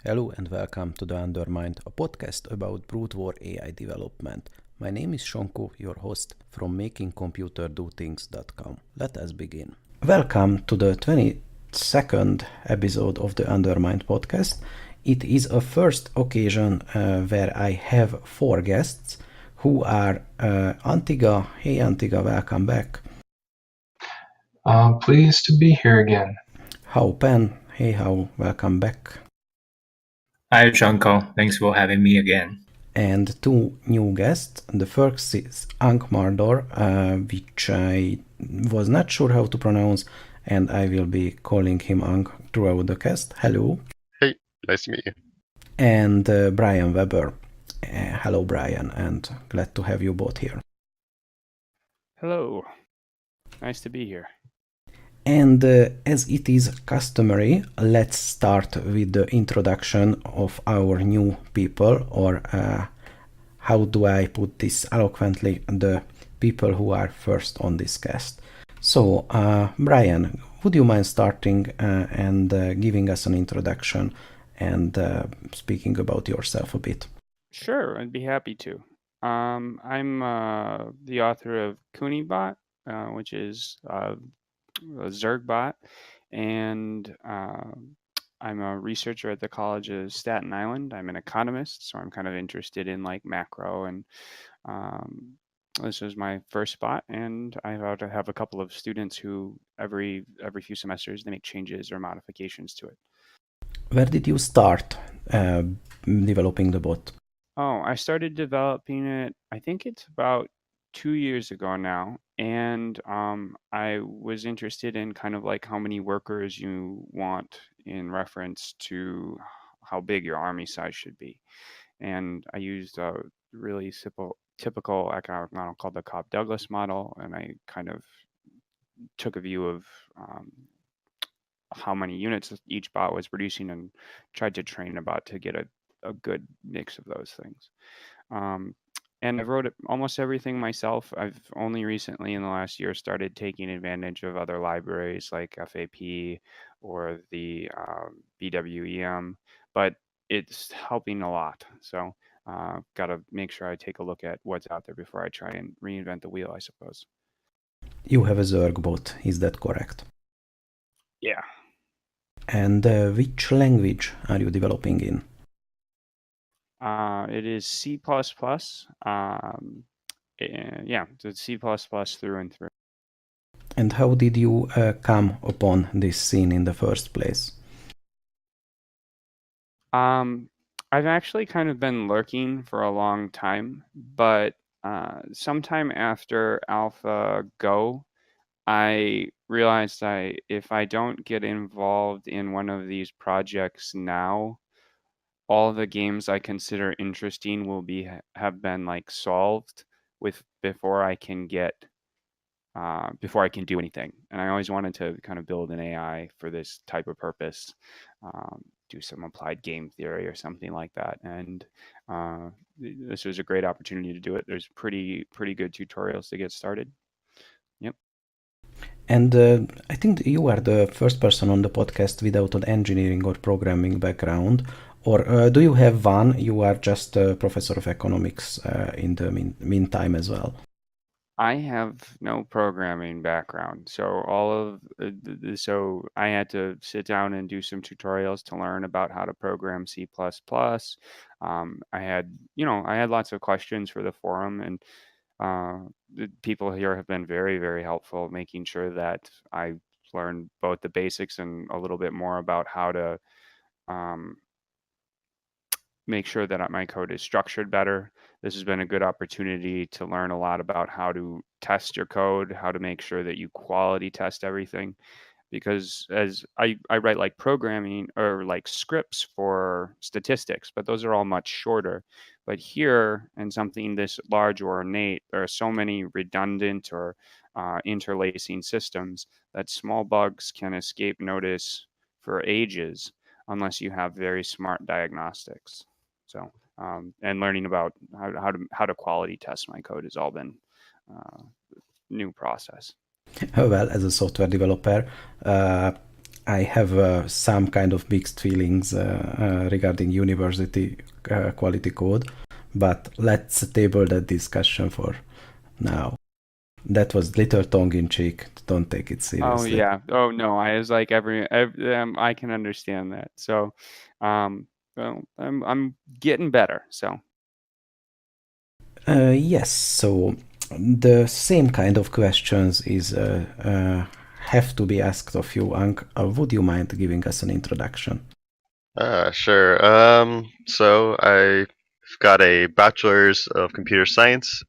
Hello and welcome to the Undermind, a podcast about brute war AI development. My name is Shonko, your host from makingcomputerdothings.com. Let us begin. Welcome to the 22nd episode of the Undermind podcast. It is a first occasion where I have four guests who are Antiga. Hey Antiga, welcome back. Pleased to be here again. Hao Pan. Hey Hao, welcome back. Hi, Shanko. Thanks for having me again. And two new guests. The first is Ankmairdor, which I was not sure how to pronounce, and I will be calling him Ank throughout the cast. Hello. Hey, nice to meet you. And Bryan Weber. Hello, Bryan, and glad to have you both here. Hello. Nice to be here. And as it is customary, let's start with the introduction of our new people, or how do I put this eloquently, the people who are first on this cast. So, Bryan, would you mind starting and giving us an introduction and speaking about yourself a bit? Sure, I'd be happy to. I'm the author of Coonybot, which is a Zerg bot, and I'm a researcher at the College of Staten Island. I'm an economist, so I'm kind of interested in like macro, and this was my first spot, and I have a couple of students who every few semesters they make changes or modifications to it. Where did you start developing the bot? Oh, I started developing it, I think it's about 2 years ago now, and I was interested in kind of like how many workers you want in reference to how big your army size should be. And I used a really typical economic model called the Cobb-Douglas model, and I kind of took a view of how many units each bot was producing and tried to train a bot to get a good mix of those things. And I've wrote almost everything myself. I've only recently in the last year started taking advantage of other libraries like FAP or the BWEM, but it's helping a lot. So got to make sure I take a look at what's out there before I try and reinvent the wheel, I suppose. You have a Zerg bot, is that correct? Yeah. And which language are you developing in? It is C++. Yeah, it's C++ through and through. And how did you come upon this scene in the first place? I've actually kind of been lurking for a long time, but sometime after AlphaGo, I realized if I don't get involved in one of these projects now, all the games I consider interesting will have been like solved before I can do anything. And I always wanted to kind of build an AI for this type of purpose, do some applied game theory or something like that. And this was a great opportunity to do it. There's pretty good tutorials to get started. Yep. And I think you are the first person on the podcast without an engineering or programming background. Or do you have one? You are just a professor of economics in the meantime as well. I have no programming background, so so I had to sit down and do some tutorials to learn about how to program C++. I had lots of questions for the forum, and the people here have been very, very helpful, making sure that I learned both the basics and a little bit more about how to make sure that my code is structured better. This has been a good opportunity to learn a lot about how to test your code, how to make sure that you quality test everything. Because as I write like programming or like scripts for statistics, but those are all much shorter. But here, in something this large or ornate, there are so many redundant or interlacing systems that small bugs can escape notice for ages unless you have very smart diagnostics. So, and learning about how to quality test my code has all been new process. Well, as a software developer, I have some kind of mixed feelings regarding university quality code, but let's table that discussion for now. That was little tongue-in-cheek. Don't take it Oh seriously. yeah. Oh no. I was like every I can understand that. So, well, I'm getting better. So. Yes, so the same kind of questions is have to be asked of you, Ank. Would you mind giving us an introduction? Sure. So I've got a bachelor's of computer science.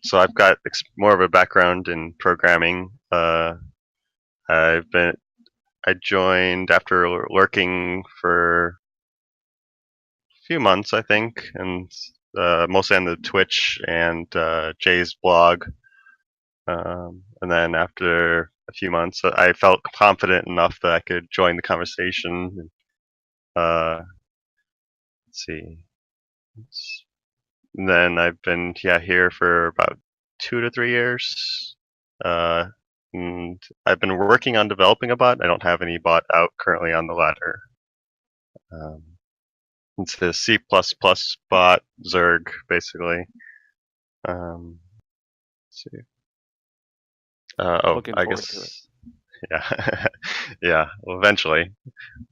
So I've got more of a background in programming. I've been I joined after lurking for a few months, I think, and mostly on the Twitch and Jay's blog. And then after a few months, I felt confident enough that I could join the conversation. Let's see. And then I've been here for about 2 to 3 years. Uh, and I've been working on developing a bot. I don't have any bot out currently on the ladder. It's a C++ bot, Zerg, basically. Let's see. Looking I forward to it. guess, yeah, yeah. Well, eventually,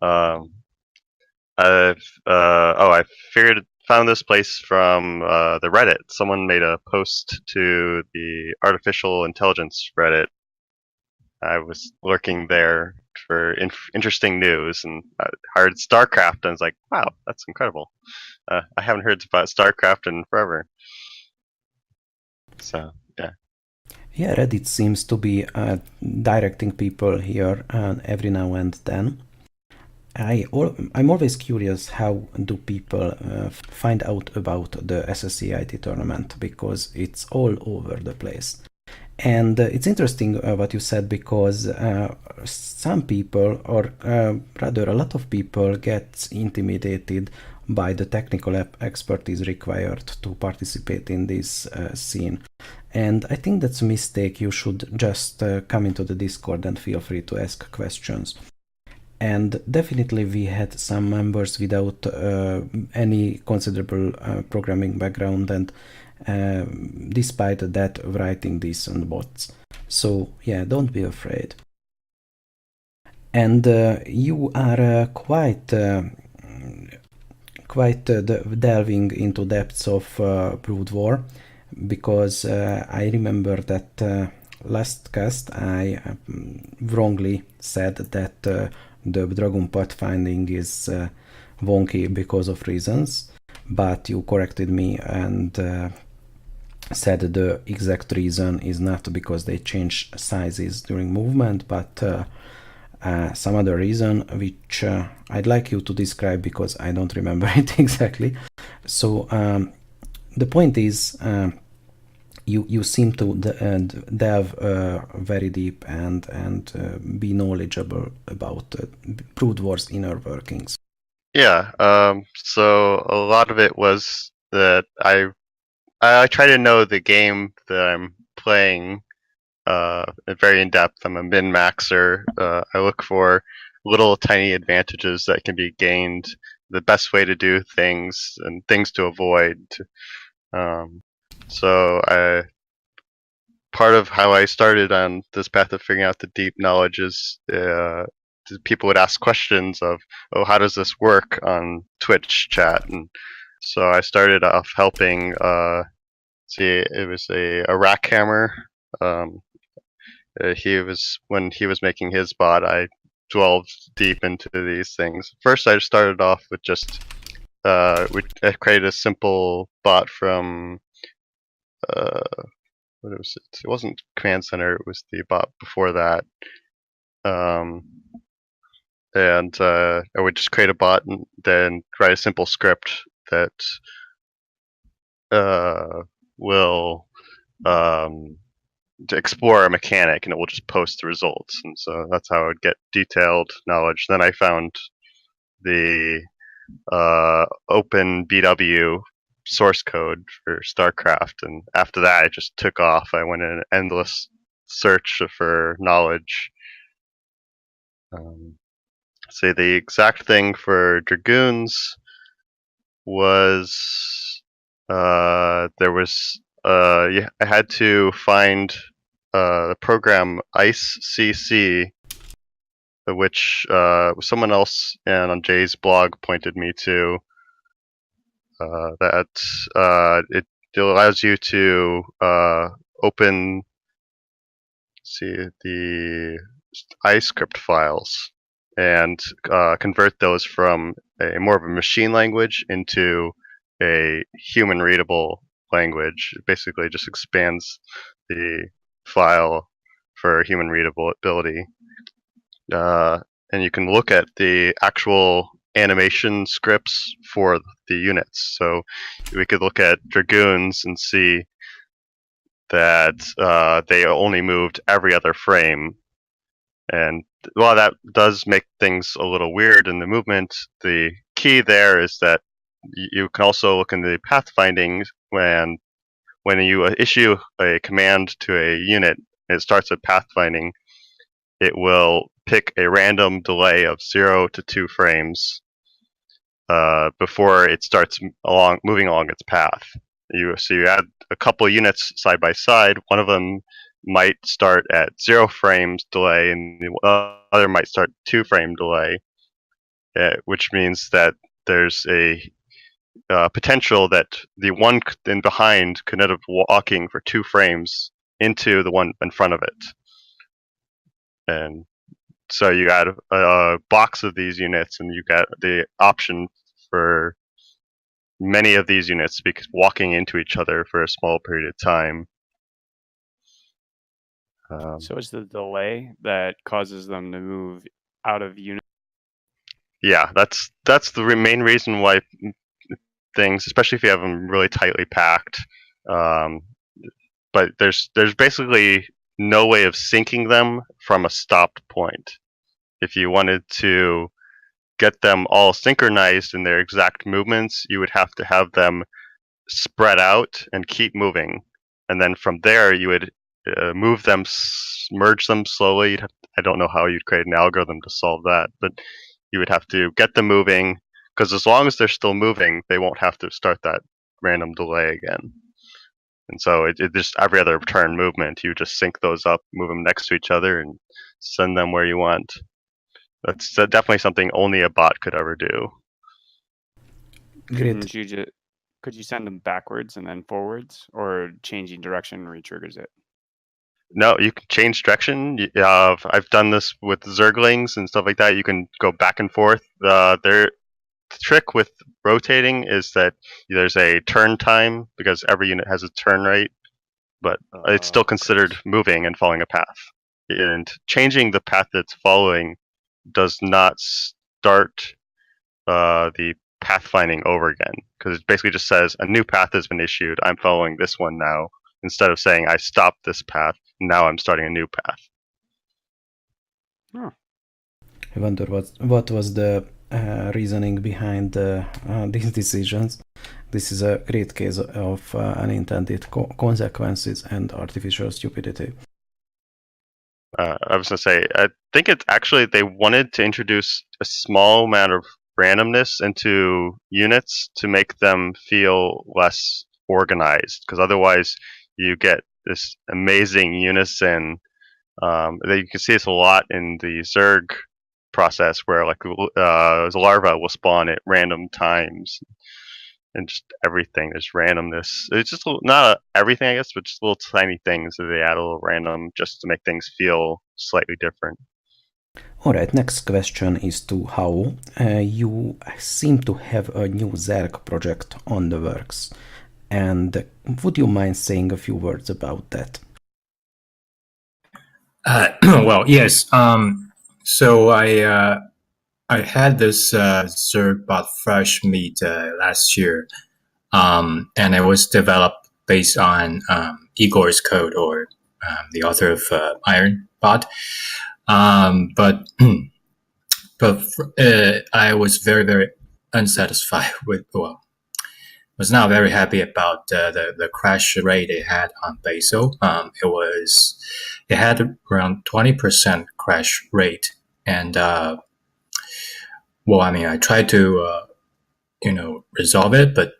um, I found this place from the Reddit. Someone made a post to the artificial intelligence Reddit. I was lurking there for interesting news, and I heard StarCraft, and I was like, "Wow, that's incredible!" I haven't heard about StarCraft in forever. So yeah. Yeah, Reddit seems to be directing people here every now and then. I'm always curious how do people find out about the SSCIT tournament, because it's all over the place. And it's interesting what you said, because some people, or rather a lot of people, get intimidated by the technical expertise required to participate in this scene. And I think that's a mistake. You should just come into the Discord and feel free to ask questions. And definitely we had some members without any considerable programming background, and despite that writing decent bots. So yeah, don't be afraid. And you are quite delving into depths of Brood War, because I remember that last cast I wrongly said that the dragon pathfinding is wonky because of reasons, but you corrected me and said the exact reason is not because they change sizes during movement, but some other reason, which I'd like you to describe, because I don't remember it exactly. So the point is, you seem to delve very deep and be knowledgeable about Brood War's inner workings. Yeah. So a lot of it was that I try to know the game that I'm playing very in depth. I'm a min maxer. I look for little tiny advantages that can be gained, the best way to do things, and things to avoid. So part of how I started on this path of figuring out the deep knowledge is people would ask questions of, oh, how does this work on Twitch chat? And so I started off helping. It was a rack hammer. When he was making his bot, I delved deep into these things. First, I started off with just I created a simple bot from what was it? It wasn't Command Center. It was the bot before that. And I would just create a bot and then write a simple script that will to explore a mechanic, and it will just post the results. And so that's how I would get detailed knowledge. Then I found the open BW source code for StarCraft, and after that I just took off. I went in an endless search for knowledge. Say the exact thing for Dragoons was there was I had to find the program IceCC, which someone else and on Jay's blog pointed me to. It allows you to open, the iScript files and convert those from a more of a machine language into a human readable language. It basically just expands the file for human readability. And you can look at the actual animation scripts for the units. So we could look at Dragoons and see that they only moved every other frame. And while that does make things a little weird in the movement, the key there is that you can also look in the pathfinding when you issue a command to a unit and it starts at pathfinding, it will pick a random delay of 0 to 2 frames before it starts moving along its path. So you add a couple units side by side. One of them might start at 0 frames delay, and the other might start 2 frame delay, which means that there's a potential that the one in behind could end up walking for 2 frames into the one in front of it. And so you got a box of these units, and you got the option for many of these units to be walking into each other for a small period of time. So it's the delay that causes them to move out of unit. Yeah, that's the main reason why things, especially if you have them really tightly packed. But there's basically no way of syncing them from a stopped point. If you wanted to get them all synchronized in their exact movements, you would have to have them spread out and keep moving. And then from there, you would move them, merge them slowly. I don't know how you'd create an algorithm to solve that, but you would have to get them moving, because as long as they're still moving, they won't have to start that random delay again. And so it just every other turn movement, you just sync those up, move them next to each other, and send them where you want. That's definitely something only a bot could ever do. Great. Could you send them backwards and then forwards, or changing direction re-triggers it? No, you can change direction. I've done this with Zerglings and stuff like that. You can go back and forth. The trick with rotating is that there's a turn time, because every unit has a turn rate, but it's still considered moving and following a path. And changing the path that's following does not start the pathfinding over again, because it basically just says a new path has been issued. I'm following this one now, instead of saying I stopped this path. Now I'm starting a new path. I wonder what was the reasoning behind these decisions. This is a great case of unintended consequences and artificial stupidity. I was going to say, I think it's actually they wanted to introduce a small amount of randomness into units to make them feel less organized, because otherwise you get this amazing unison. That you can see this a lot in the Zerg process, where like the larva will spawn at random times, and just everything. There's randomness. It's just not everything, I guess, but just little tiny things that they add a little random just to make things feel slightly different. Alright, next question is to Hao. You seem to have a new Zerg project on the works, and would you mind saying a few words about that? Well, yes. So I had this Zerg bot fresh meat last year, and it was developed based on Igor's code, or the author of Iron Bot. But I was very, very unsatisfied with, was not very happy about the crash rate it had on Basil. It had around 20% crash rate And well, I mean, I tried to resolve it, but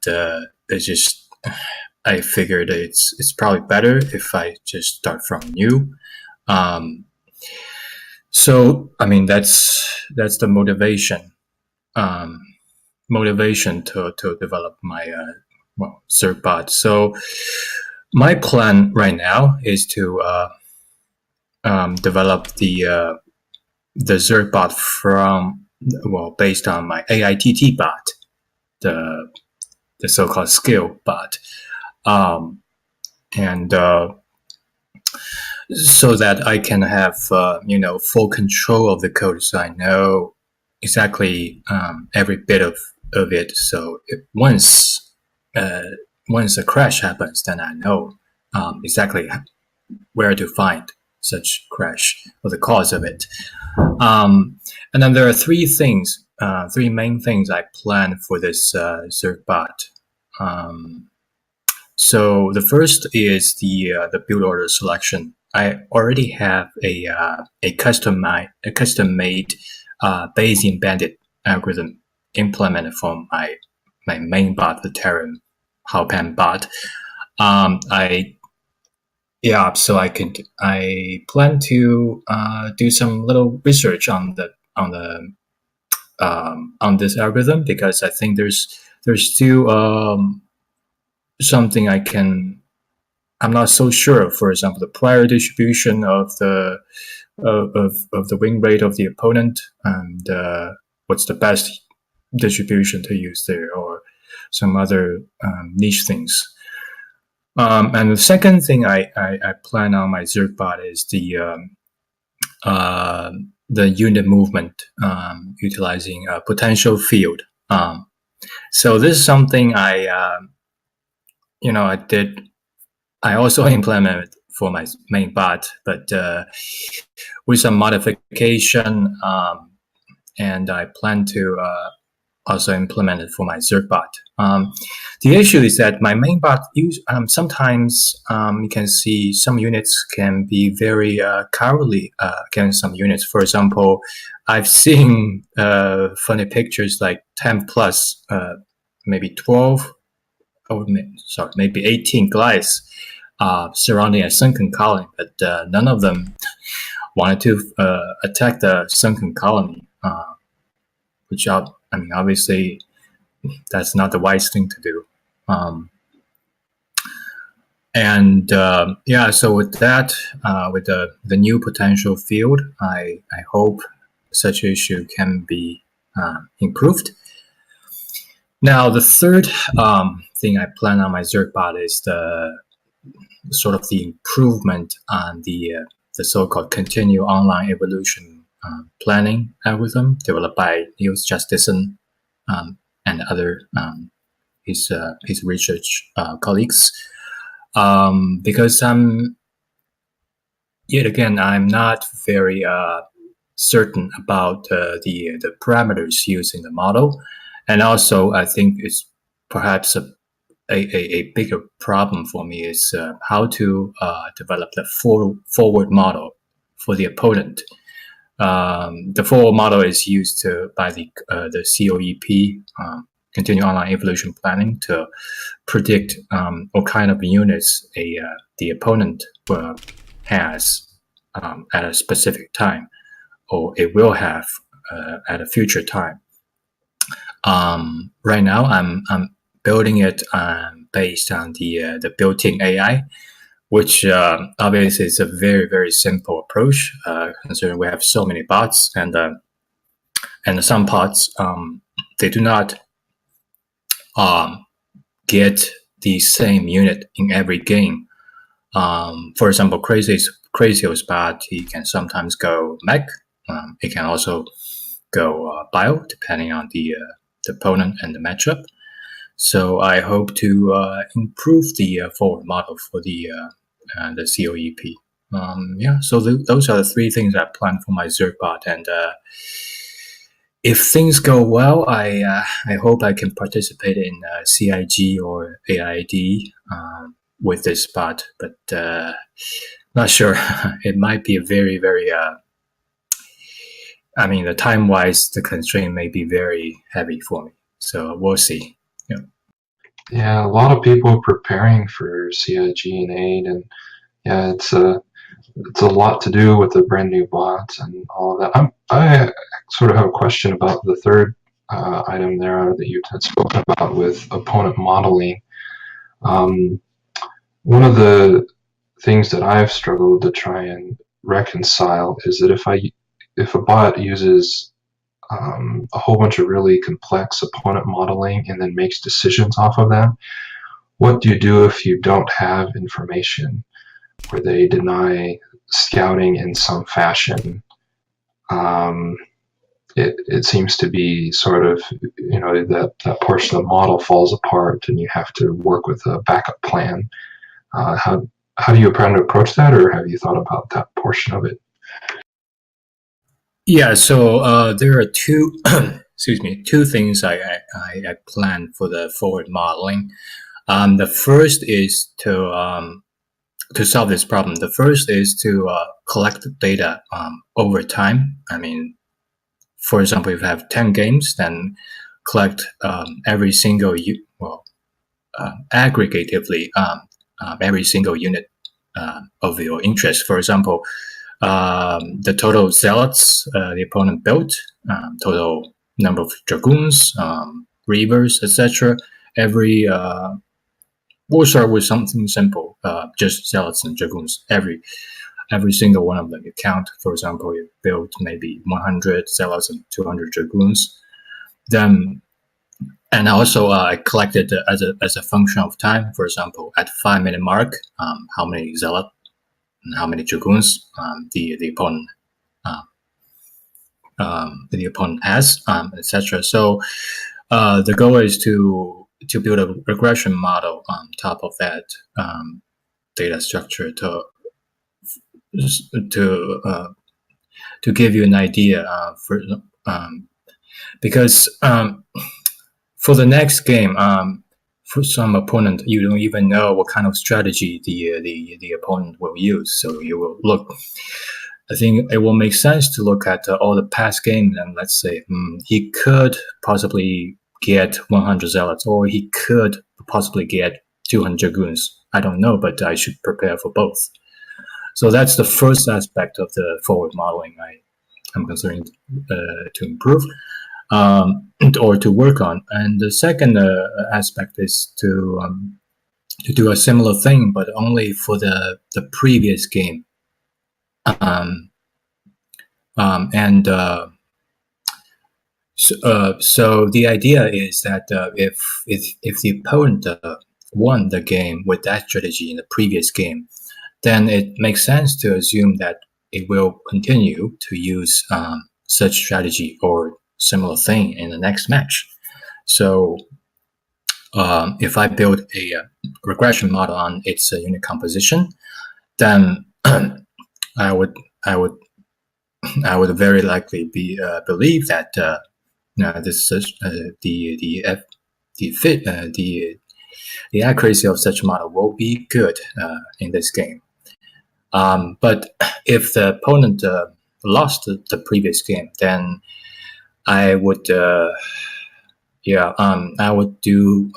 it's just I figured it's probably better if I just start from new. So I mean, that's the motivation to develop my Zergbot. So my plan right now is to develop the Zergbot based on my AITT bot, the so-called skill bot, and so that I can have full control of the code, so I know exactly every bit of it. So once a crash happens, then I know exactly where to find such crash or the cause of it. And then there are three main things I plan for this Zergbot. So the first is the build order selection. I already have a custom-made Bayesian embedded algorithm implemented for my main bot, the Terran Hao Pan bot. So I plan to do some little research on this algorithm, because I think there's still something I'm not so sure. For example, the prior distribution of the win rate of the opponent, and what's the best distribution to use there, or some other niche things. And the second thing I plan on my Zergbot is the unit movement utilizing a potential field. So this is something I did. I also implemented for my main bot, but with some modification, and I plan to also implement it for my Zergbot. The issue is that my main bot sometimes you can see some units can be very cowardly against some units. For example, I've seen funny pictures like 10 plus, maybe 12, maybe 18 glides surrounding a sunken colony, but none of them wanted to attack the sunken colony, which obviously that's not the wise thing to do. So with that, with the new potential field, I hope such issue can be improved. Now, the third thing I plan on my Zergbot is the improvement on the so-called continued online evolution planning algorithm developed by Niels Justison and other his research colleagues. Because I'm not very certain about the parameters used in the model, and also I think it's perhaps a bigger problem for me is how to develop the forward model for the opponent. The forward model is used by the COEP, Continued Online Evolution Planning, to predict what kind of units the opponent has at a specific time, or it will have at a future time. Right now, I'm building it based on the built-in AI, which obviously is a very, very simple approach, considering we have so many bots, and some bots they do not get the same unit in every game. For example, Crazy's bot, he can sometimes go mech. It can also go bio, depending on the opponent and the matchup. So I hope to improve the forward model for the COEP. So those are the three things I plan for my Zergbot, and if things go well, I hope I can participate in CIG or AID with this bot, but not sure. It might be a very, very I mean, the time-wise, the constraint may be very heavy for me. So we'll see. Yeah. Yeah, a lot of people are preparing for CIG and 8, and yeah, it's a lot to do with the brand new bots and all of that. I sort of have a question about the third item there that you had spoken about with opponent modeling. One of the things that I've struggled to try and reconcile is that if a bot uses a whole bunch of really complex opponent modeling and then makes decisions off of that, what do you do if you don't have information where they deny scouting in some fashion? It seems to be sort of, that portion of the model falls apart and you have to work with a backup plan. How do you plan to approach that, or have you thought about that portion of it? Yeah, so there are two, two things I plan for the forward modeling. The first is to solve this problem. The first is to collect data over time. I mean, for example, if you have 10 games, then collect every single, aggregatively every single unit of your interest. For example, the total zealots the opponent built, total number of dragoons, reavers, etc. We'll start with something simple, just zealots and dragoons. Every single one of them you count. For example, you built maybe 100 zealots and 200 dragoons. Then, and also I collected as a function of time. For example, at 5-minute mark, how many zealots and how many dragoons the opponent has, etc. So the goal is to build a regression model on top of that data structure to give you an idea because for the next game, for some opponent, you don't even know what kind of strategy the opponent will use. So you will look. I think it will make sense to look at all the past games and let's say he could possibly get 100 zealots, or he could possibly get 200 dragoons. I don't know, but I should prepare for both. So that's the first aspect of the forward modeling I'm considering to improve or to work on. And the second aspect is to do a similar thing, but only for the previous game. So the idea is that if the opponent won the game with that strategy in the previous game, then it makes sense to assume that it will continue to use such strategy or similar thing in the next match. So if I build a regression model on its unit composition, then I would very likely believe that this the accuracy of such model will be good in this game. But if the opponent lost the previous game, then I would I would do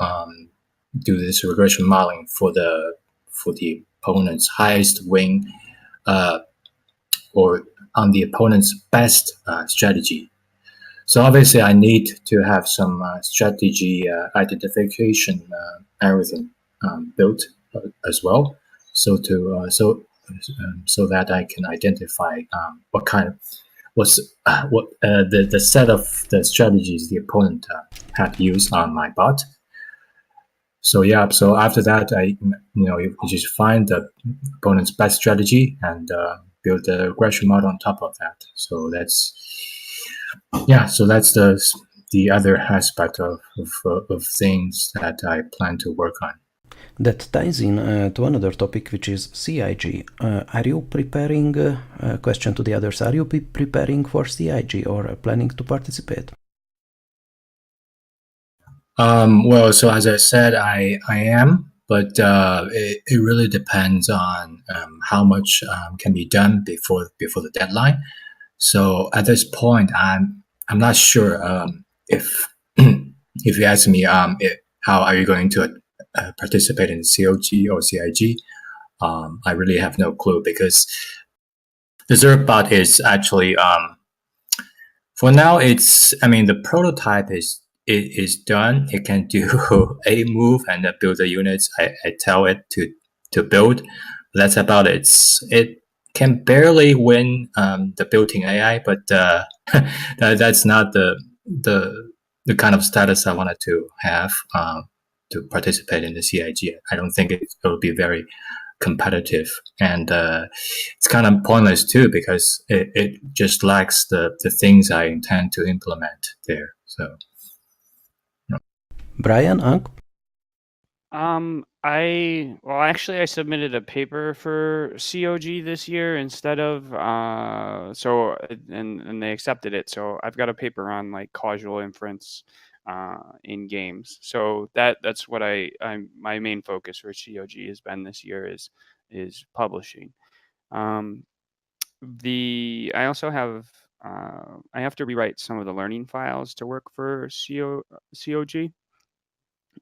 this regression modeling for the opponent's highest win or on the opponent's best strategy. So obviously I need to have some strategy identification algorithm built as well, so that I can identify the set of the strategies the opponent had used on my bot. So so after that, you just find the opponent's best strategy and build the regression model on top of that. So that's the other aspect of things that I plan to work on. That ties in to another topic, which is CIG. Are you preparing, question to the others, are you preparing for CIG or planning to participate? Well, so as I said, I am, but it really depends on how much can be done before the deadline. So at this point, I'm not sure if if you ask me how are you going to participate in COG or CIG, I really have no clue because the Zergbot is actually for now the prototype is done. It can do a move and build the units I tell it to build. That's about it. It can barely win the built-in AI, but that's not the kind of status I wanted to have to participate in the CIG. I don't think it will be very competitive, and it's kind of pointless too because it just lacks the things I intend to implement there. So, Bryan, Ank? I submitted a paper for COG this year instead of and they accepted it. So I've got a paper on like causal inference in games. So that's what my main focus for COG has been this year is publishing. I also have I have to rewrite some of the learning files to work for COG.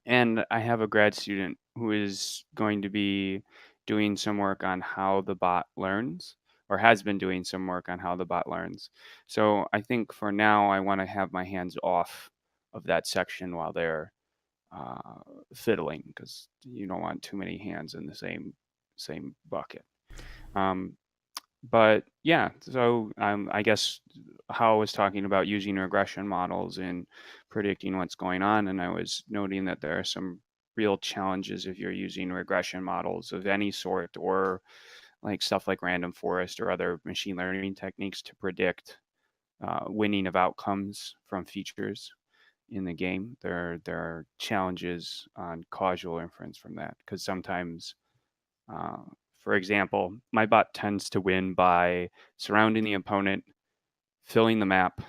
And I have a grad student who is going to be doing some work on how the bot learns, or has been doing some work on how the bot learns. So I think for now, I want to have my hands off of that section while they're fiddling, because you don't want too many hands in the same bucket. But yeah, so I guess Hao was talking about using regression models and predicting what's going on, and I was noting that there are some real challenges if you're using regression models of any sort, or like stuff like random forest or other machine learning techniques to predict winning of outcomes from features in the game. There are challenges on causal inference from that, because sometimes for example, my bot tends to win by surrounding the opponent, filling the map,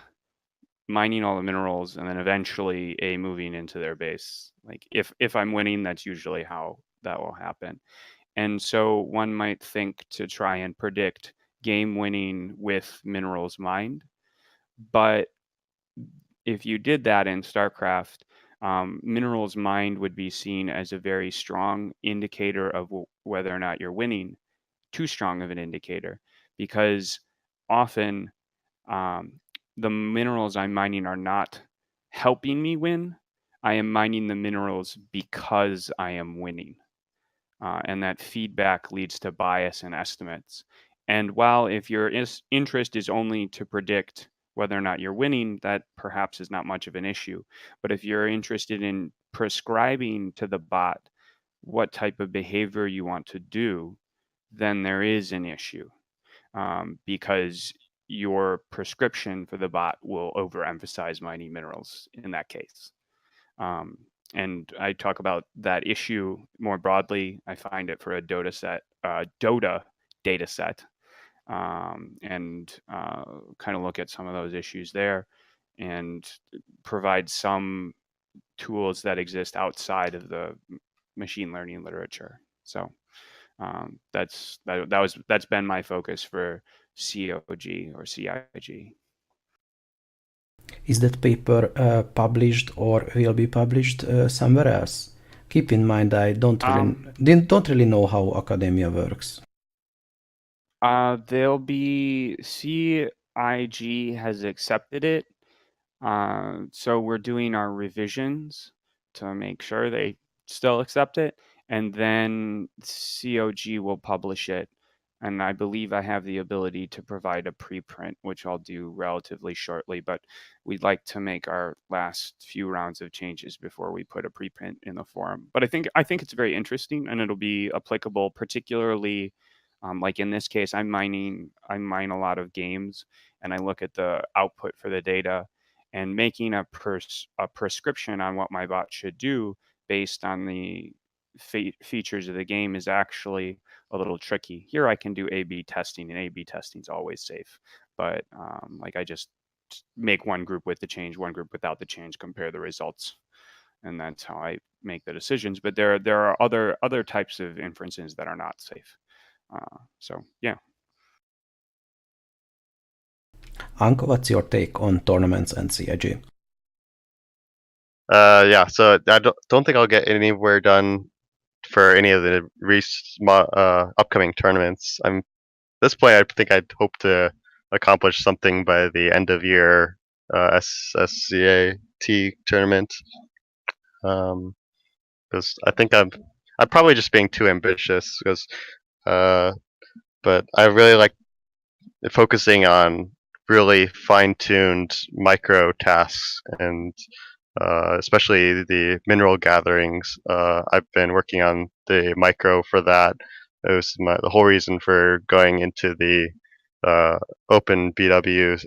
mining all the minerals, and then eventually moving into their base. Like if I'm winning, that's usually how that will happen. And so one might think to try and predict game winning with minerals mined. But if you did that in StarCraft, minerals mined would be seen as a very strong indicator of whether or not you're winning. Too strong of an indicator, because often the minerals I'm mining are not helping me win. I am mining the minerals because I am winning. And that feedback leads to bias in estimates. And while if your interest is only to predict whether or not you're winning, that perhaps is not much of an issue. But if you're interested in prescribing to the bot what type of behavior you want to do, then there is an issue, because your prescription for the bot will overemphasize mining minerals in that case. And I talk about that issue more broadly. I find it for a Dota data set, and kind of look at some of those issues there and provide some tools that exist outside of the machine learning literature. So that's been my focus for COG or CIG. Is that paper published or will be published somewhere else? Keep in mind, I don't really know how academia works. There'll be CIG has accepted it. So we're doing our revisions to make sure they still accept it, and then COG will publish it. And I believe I have the ability to provide a preprint, which I'll do relatively shortly, but we'd like to make our last few rounds of changes before we put a preprint in the forum. But I think it's very interesting, and it'll be applicable, particularly like in this case, I mine a lot of games, and I look at the output for the data, and making a prescription on what my bot should do based on the features of the game is actually a little tricky. Here I can do A/B testing, and A/B testing is always safe. But like I just make one group with the change, one group without the change, compare the results, and that's how I make the decisions. But there are other types of inferences that are not safe. So yeah. Anko, what's your take on tournaments and CIG? Yeah, so I don't think I'll get anywhere done for any of the upcoming tournaments. At this point, I think I'd hope to accomplish something by the end of year SCAT tournament. Because I think I'm probably just being too ambitious. But I really like focusing on really fine-tuned micro tasks, and especially the mineral gatherings. I've been working on the micro for that. It was the whole reason for going into the open BW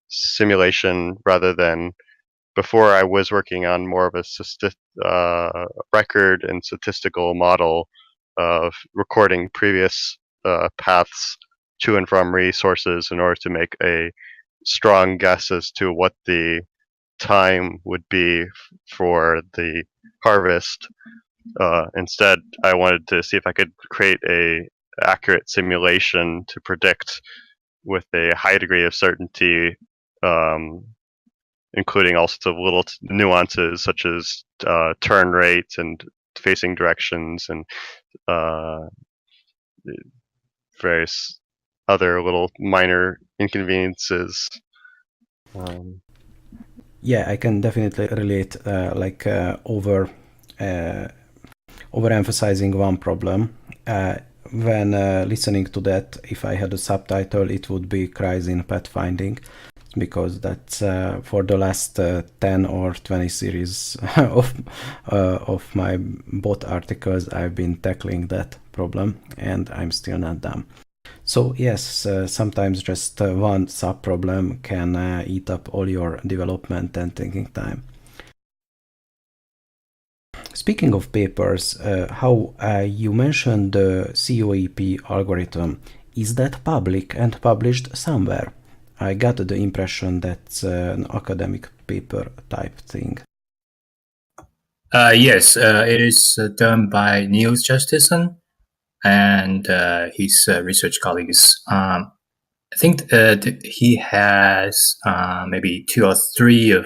simulation rather than before. I was working on more of a record and statistical model of recording previous paths to and from resources in order to make a strong guess as to what the time would be for the harvest. Instead, I wanted to see if I could create a accurate simulation to predict with a high degree of certainty, including all sorts of little nuances such as turn rate and facing directions and various other little minor inconveniences. Yeah, I can definitely relate, overemphasizing one problem. When listening to that, if I had a subtitle, it would be Cries in Pathfinding, because that's for the last 10 or 20 series of my bot articles, I've been tackling that problem, and I'm still not done. So yes, sometimes just one sub-problem can eat up all your development and thinking time. Speaking of papers, how you mentioned the COEP algorithm. Is that public and published somewhere? I got the impression that's an academic paper type thing. Yes, it is done by Niels Justison and his research colleagues. I think he has maybe two or three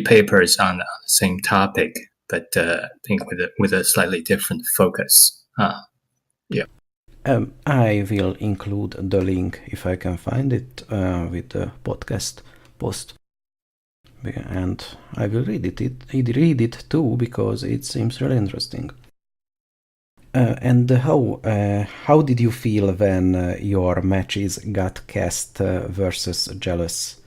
papers on the same topic, but I think with a slightly different focus. Yeah. I will include the link if I can find it with the podcast post, and I will read it too, because it seems really interesting. And how did you feel when your matches got cast versus Jealous?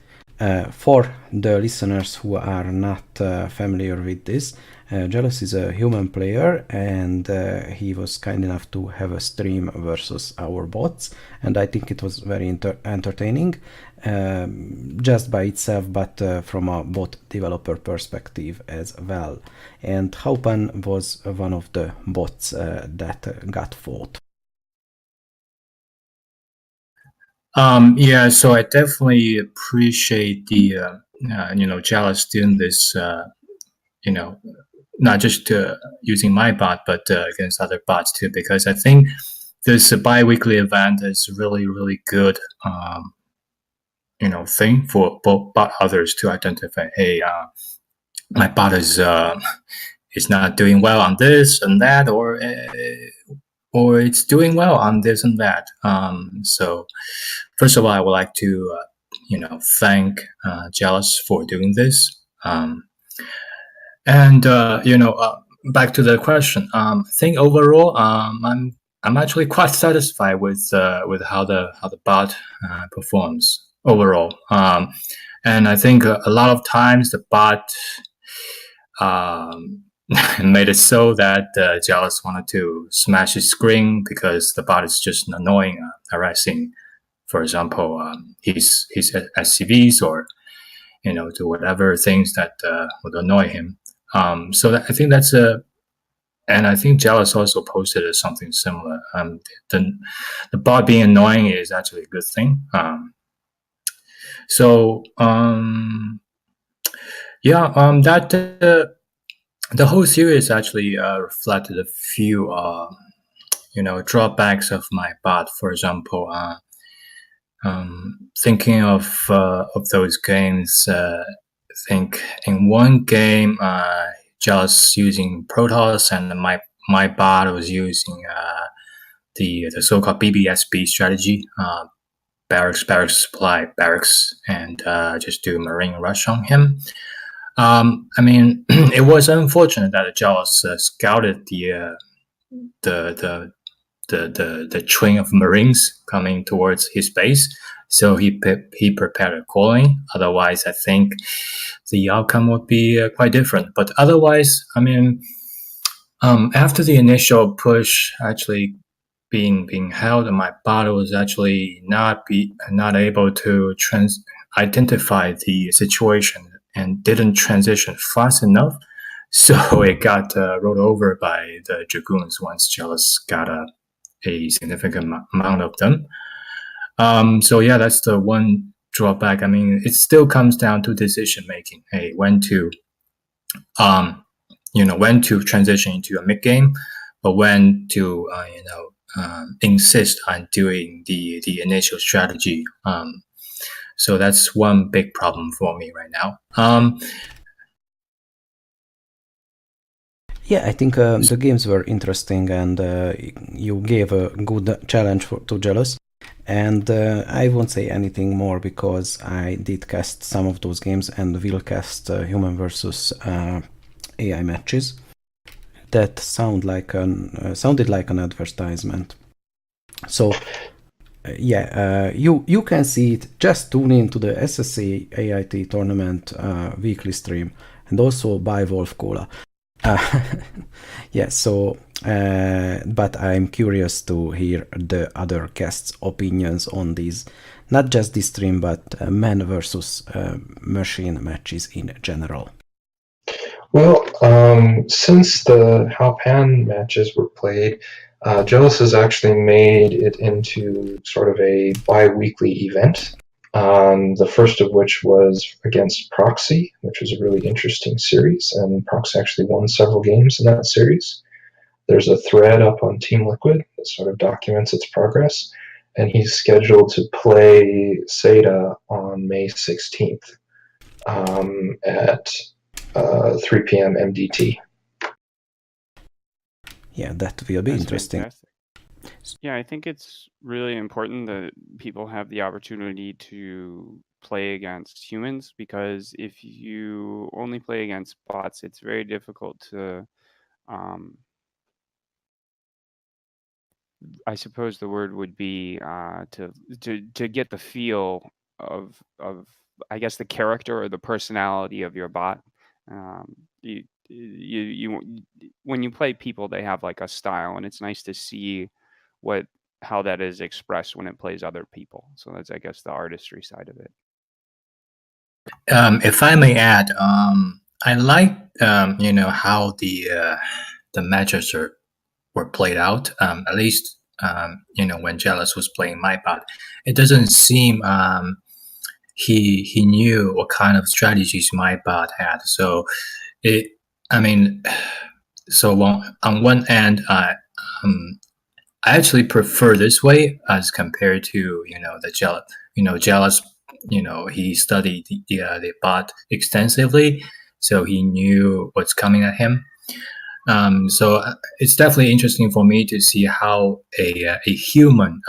For the listeners who are not familiar with this, Jealous is a human player, and he was kind enough to have a stream versus our bots, and I think it was very entertaining, just by itself, but from a bot developer perspective as well. And Hao Pan was one of the bots that got fought. Yeah, so I definitely appreciate the Jealous doing this, not just using my bot, but against other bots too, because I think this bi-weekly event is really, really good, thing for bot others to identify, hey, my bot is not doing well on this and that, or it's doing well on this and that. So first of all, I would like to, thank Jealous for doing this. Back to the question. I think overall, I'm actually quite satisfied with how the bot performs overall. And I think a lot of times the bot made it so that Jealous wanted to smash his screen because the bot is just annoying, harassing, for example, his SCVs, or do whatever things that would annoy him. So I think that's and I think Jealous also posted something similar. The bot being annoying is actually a good thing. That the whole series actually reflected a few drawbacks of my bot. For example, Thinking of those games, I think in one game, just using Protoss, and my bot was using the so-called BBSB strategy, barracks, supply, barracks, and just do Marine rush on him. I mean, it was unfortunate that Jaws scouted the train of Marines coming towards his base, so he prepared accordingly. Otherwise, I think the outcome would be quite different. But otherwise, I mean, after the initial push actually being held, my bot was actually not able to identify the situation and didn't transition fast enough, so it got rolled over by the dragoons once Jealous got a significant amount of them. So yeah, that's the one drawback. I mean, it still comes down to decision making. Hey, when to transition into a mid game, but when to insist on doing the initial strategy. So that's one big problem for me right now. Yeah, I think the games were interesting, and you gave a good challenge to Jealous. And I won't say anything more because I did cast some of those games and will cast human versus AI matches. That sounded like an advertisement. So you can see it. Just tune in to the SSC AIT tournament weekly stream, and also buy Wolf Cola. Yeah, so but I'm curious to hear the other guests' opinions on these, not just this stream, but man versus machine matches in general. Well, since the Hao Pan matches were played, Jealous has actually made it into sort of a bi-weekly event. The first of which was against Proxy, which was a really interesting series, and Proxy actually won several games in that series. There's a thread up on Team Liquid that sort of documents its progress, and he's scheduled to play Seda on May 16th at 3 p.m. MDT. Yeah, that will be interesting. Fantastic. Yeah, I think it's really important that people have the opportunity to play against humans, because if you only play against bots, it's very difficult to, I suppose the word would be to get the feel of I guess the character or the personality of your bot. You when you play people, they have like a style, and it's nice to see how that is expressed when it plays other people. So that's, I guess, the artistry side of it. If I may add, I like how the matches were played out. At least when Jealous was playing my bot, it doesn't seem he knew what kind of strategies my bot had. So on one end, I actually prefer this way as compared to the Jealous. Jealous, he studied the bot extensively, so he knew what's coming at him. So it's definitely interesting for me to see how a human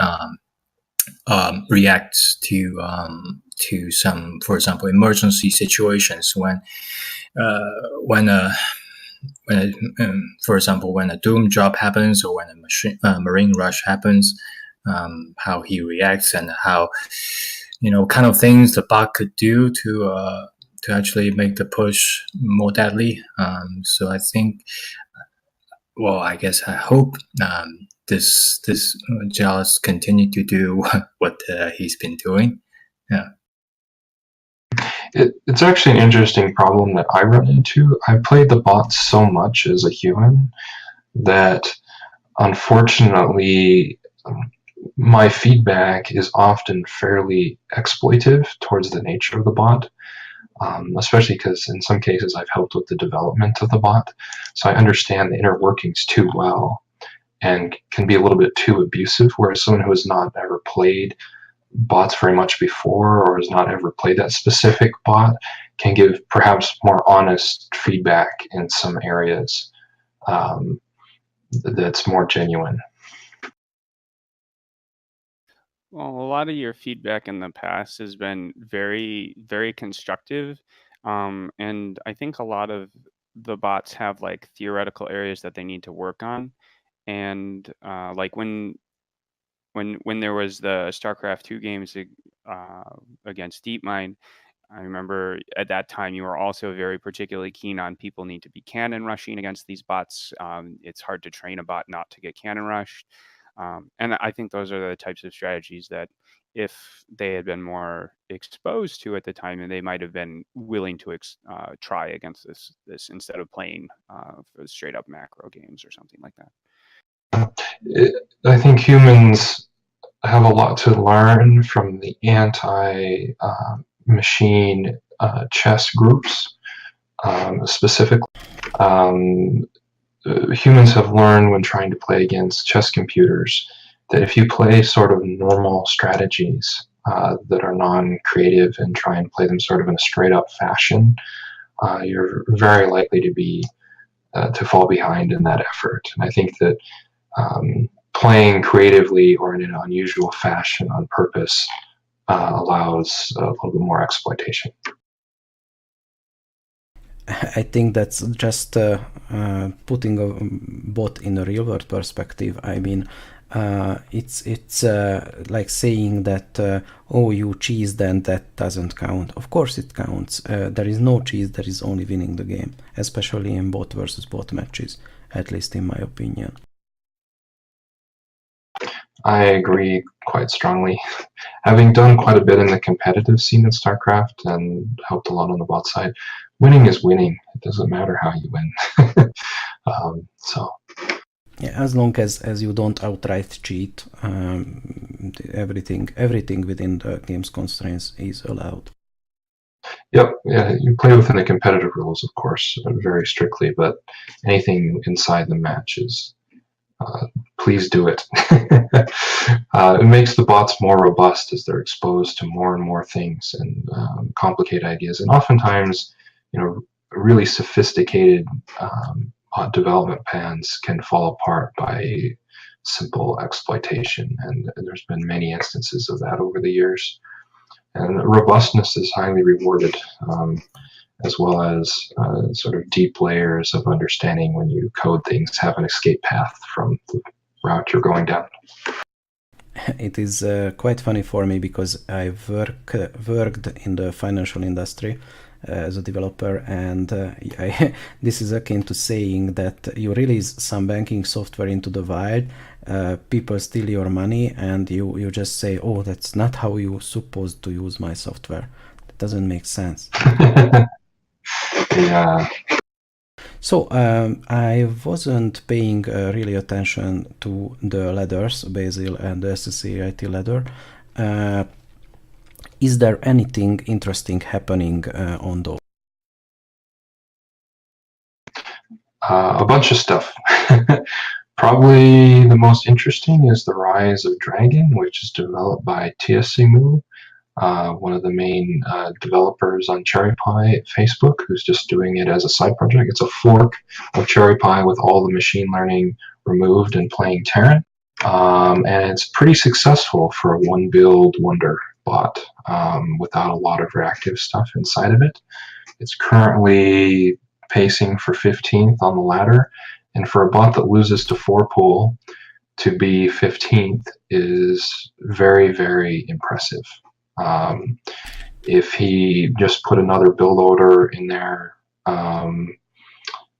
reacts to some, for example, emergency situations when for example, when a doom drop happens or when a marine rush happens, how he reacts and how kind of things the bot could do to actually make the push more deadly. So I think, well, I guess I hope this Jealous continue to do what he's been doing. Yeah. It's actually an interesting problem that I run into. I played the bot so much as a human that, unfortunately, my feedback is often fairly exploitive towards the nature of the bot, especially because in some cases I've helped with the development of the bot, so I understand the inner workings too well and can be a little bit too abusive, whereas someone who has not ever played bots very much before or has not ever played that specific bot can give perhaps more honest feedback in some areas that's more genuine. Well, a lot of your feedback in the past has been very, very constructive. And I think a lot of the bots have like theoretical areas that they need to work on. And like when there was the StarCraft 2 games against DeepMind, I remember at that time you were also very particularly keen on people need to be cannon rushing against these bots. It's hard to train a bot not to get cannon rushed. And I think those are the types of strategies that if they had been more exposed to at the time, and they might have been willing to try against this instead of playing for straight up macro games or something like that. I think humans have a lot to learn from the anti-machine chess groups, specifically. Humans have learned when trying to play against chess computers that if you play sort of normal strategies that are non-creative and try and play them sort of in a straight-up fashion, you're very likely to be to fall behind in that effort. And I think that playing creatively or in an unusual fashion on purpose allows a little bit more exploitation. I think that's just putting a bot in a real world perspective. I mean, it's like saying that oh, you cheese, then that doesn't count. Of course it counts. There is no cheese, there is only winning the game, especially in bot versus bot matches, at least in my opinion. I agree quite strongly. Having done quite a bit in the competitive scene in StarCraft and helped a lot on the bot side, winning is winning. It doesn't matter how you win. So yeah, as long as you don't outright cheat, everything within the game's constraints is allowed. Yep, yeah, you play within the competitive rules, of course, very strictly, but anything inside the match is please do it. It makes the bots more robust as they're exposed to more and more things and complicated ideas. And oftentimes, really sophisticated bot development plans can fall apart by simple exploitation. And there's been many instances of that over the years. And robustness is highly rewarded, as well as sort of deep layers of understanding when you code things have an escape path from the route you're going down. It is quite funny for me because I've worked in the financial industry as a developer, and this is akin to saying that you release some banking software into the wild, people steal your money, and you just say, oh, that's not how you're supposed to use my software. That doesn't make sense. Yeah. So I wasn't paying really attention to the ladders, Basil and the SSCIT ladder. Is there anything interesting happening on those? A bunch of stuff. Probably the most interesting is the Rise of Dragon, which is developed by TSCMU, one of the main developers on Cherry Pie at Facebook, who's just doing it as a side project. It's a fork of Cherry Pie with all the machine learning removed and playing Terran. And it's pretty successful for a one build wonder bot without a lot of reactive stuff inside of it. It's currently pacing for 15th on the ladder, and for a bot that loses to 4 pool to be 15th is very, very impressive. If he just put another build order in there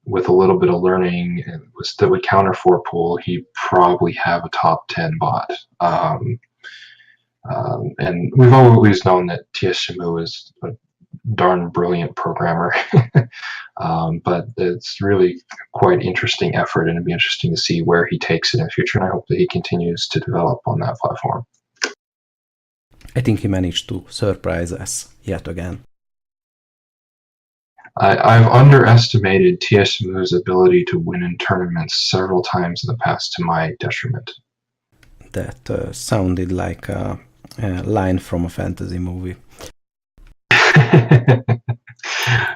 with a little bit of learning that would counter 4 pool, he'd probably have a top 10 bot. And we've always known that TSCMU is a darn brilliant programmer, but it's really quite interesting effort, and it'd be interesting to see where he takes it in the future, and I hope that he continues to develop on that platform. I think he managed to surprise us yet again. I've underestimated TSCMU's ability to win in tournaments several times in the past to my detriment. That sounded like a line from a fantasy movie.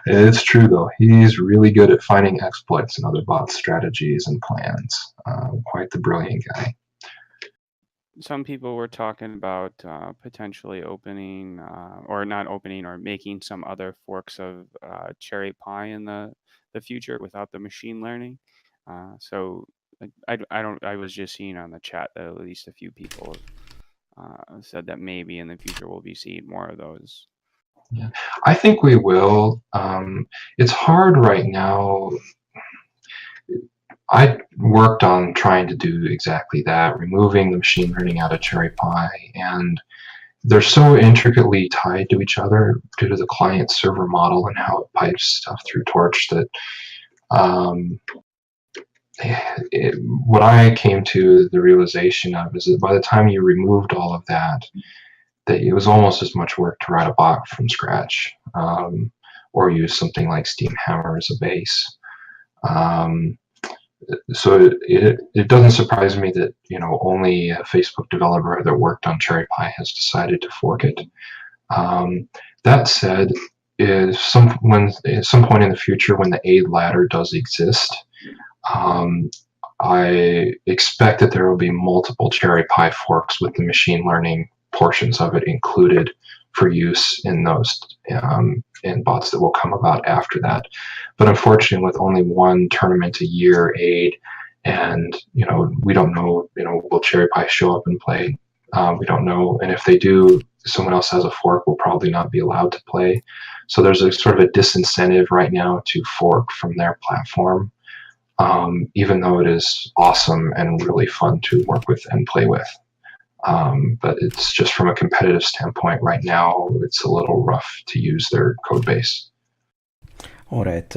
It's true, though. He's really good at finding exploits in other bots' strategies and plans. Quite the brilliant guy. Some people were talking about potentially opening, or not opening, or making some other forks of cherry pie in the future without the machine learning. So I was just seeing on the chat that at least a few people said that maybe in the future we'll be seeing more of those. Yeah. I think we will. It's hard right now. I worked on trying to do exactly that, removing the machine learning out of cherry pie, and they're so intricately tied to each other due to the client server model and how it pipes stuff through Torch that what I came to the realization of is that by the time you removed all of that, that it was almost as much work to write a bot from scratch, or use something like SteamHammer as a base. So it doesn't surprise me that only a Facebook developer that worked on Cherry Pie has decided to fork it. That said, at some point in the future, when the aid ladder does exist, I expect that there will be multiple Cherry Pie forks with the machine learning portions of it included for use in those in bots that will come about after that. But unfortunately, with only one tournament a year aid, and we don't know, will Cherry Pie show up and play? We don't know, and if they do, someone else has a fork will probably not be allowed to play. So there's a sort of a disincentive right now to fork from their platform. Even though it is awesome and really fun to work with and play with. But it's just from a competitive standpoint right now, it's a little rough to use their code base. All right.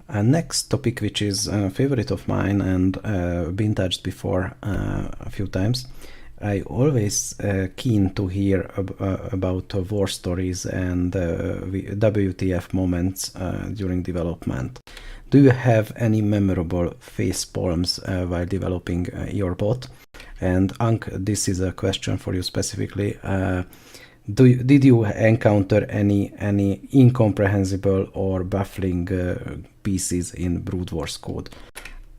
Next topic, which is a favorite of mine and been touched before a few times. I always keen to hear about war stories and WTF moments during development. Do you have any memorable face palms while developing your bot? And Ank, this is a question for you specifically. Did you encounter any incomprehensible or baffling pieces in Brood Wars code?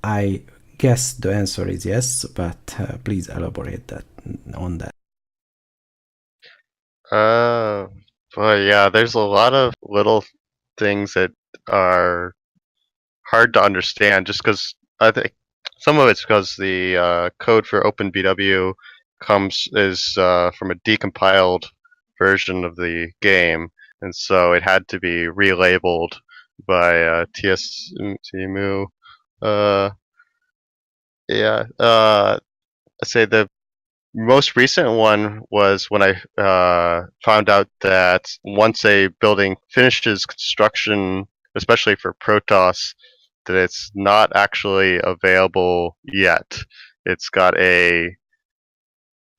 I guess the answer is yes, but please elaborate on that. Well, yeah, there's a lot of little things that are hard to understand just because I think some of it's because the code for OpenBW is from a decompiled version of the game, and so it had to be relabeled by TSMU. Yeah, I'd say the most recent one was when I found out that once a building finishes construction, especially for Protoss, that it's not actually available yet. It's got a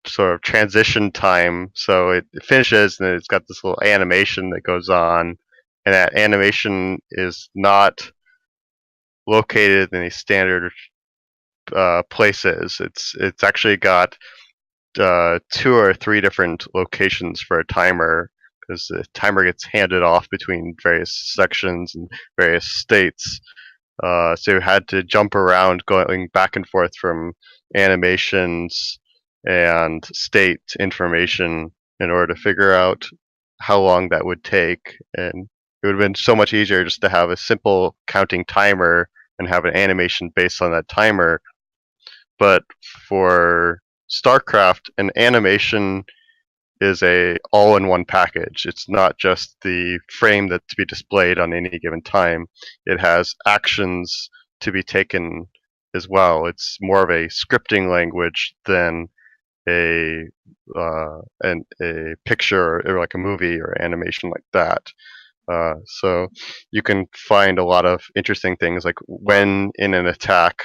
sort of transition time, so it finishes and it's got this little animation that goes on, and that animation is not located in any standard places. It's actually got 2 or 3 different locations for a timer, because the timer gets handed off between various sections and various states. So you had to jump around, going back and forth from animations and state information in order to figure out how long that would take. And it would have been so much easier just to have a simple counting timer and have an animation based on that timer. But for StarCraft, an animation is a all-in-one package. It's not just the frame that's to be displayed on any given time. It has actions to be taken as well. It's more of a scripting language than a picture or like a movie or animation like that. So you can find a lot of interesting things, like when in an attack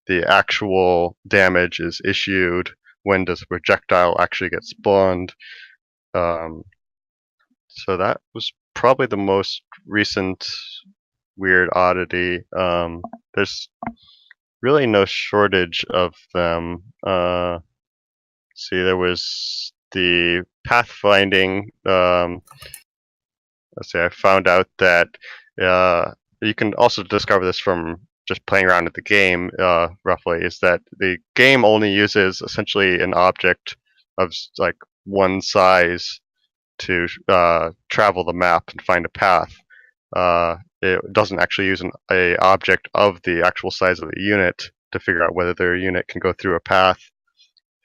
the actual damage is issued, when does a projectile actually get spawned. So that was probably the most recent weird oddity. There's really no shortage of them. See, there was the pathfinding, let's say I found out that you can also discover this from just playing around with the game, roughly, is that the game only uses essentially an object of like one size to travel the map and find a path. It doesn't actually use a object of the actual size of the unit to figure out whether their unit can go through a path,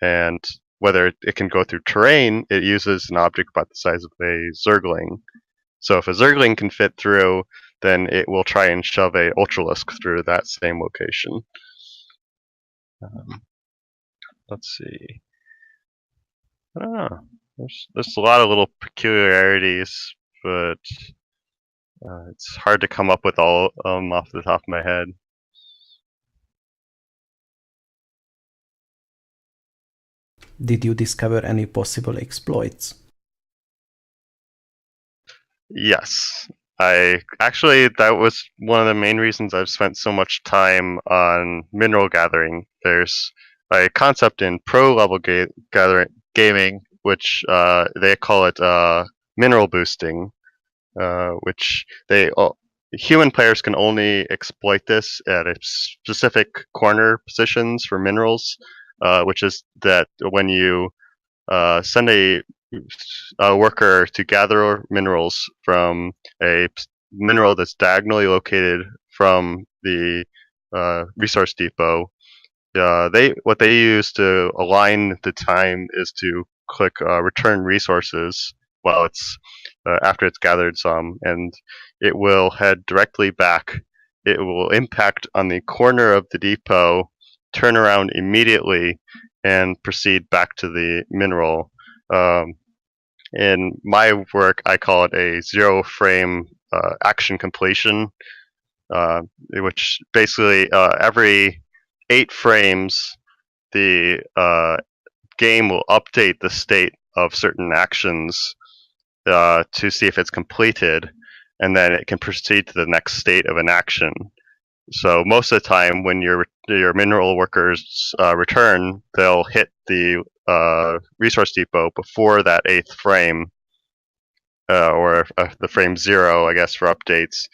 and whether it can go through terrain. It uses an object about the size of a Zergling. So if a Zergling can fit through, then it will try and shove a Ultralisk through that same location. Let's see. I don't know. There's a lot of little peculiarities, but it's hard to come up with all of them off the top of my head. Did you discover any possible exploits? Yes. That was one of the main reasons I've spent so much time on mineral gathering. There's a concept in pro level gaming, which they call it mineral boosting, which human players can only exploit this at a specific corner positions for minerals, which is that when you send a worker to gather minerals from a mineral that's diagonally located from the resource depot, what they use to align the time is to click return resources while it's after it's gathered some, and it will head directly back. It will impact on the corner of the depot, turn around immediately, and proceed back to the mineral. In my work, I call it a zero frame action completion, which basically every 8 frames, the game will update the state of certain actions to see if it's completed, and then it can proceed to the next state of an action. So most of the time, when your mineral workers return, they'll hit the resource depot before that 8th frame, or the frame 0, I guess, for updates.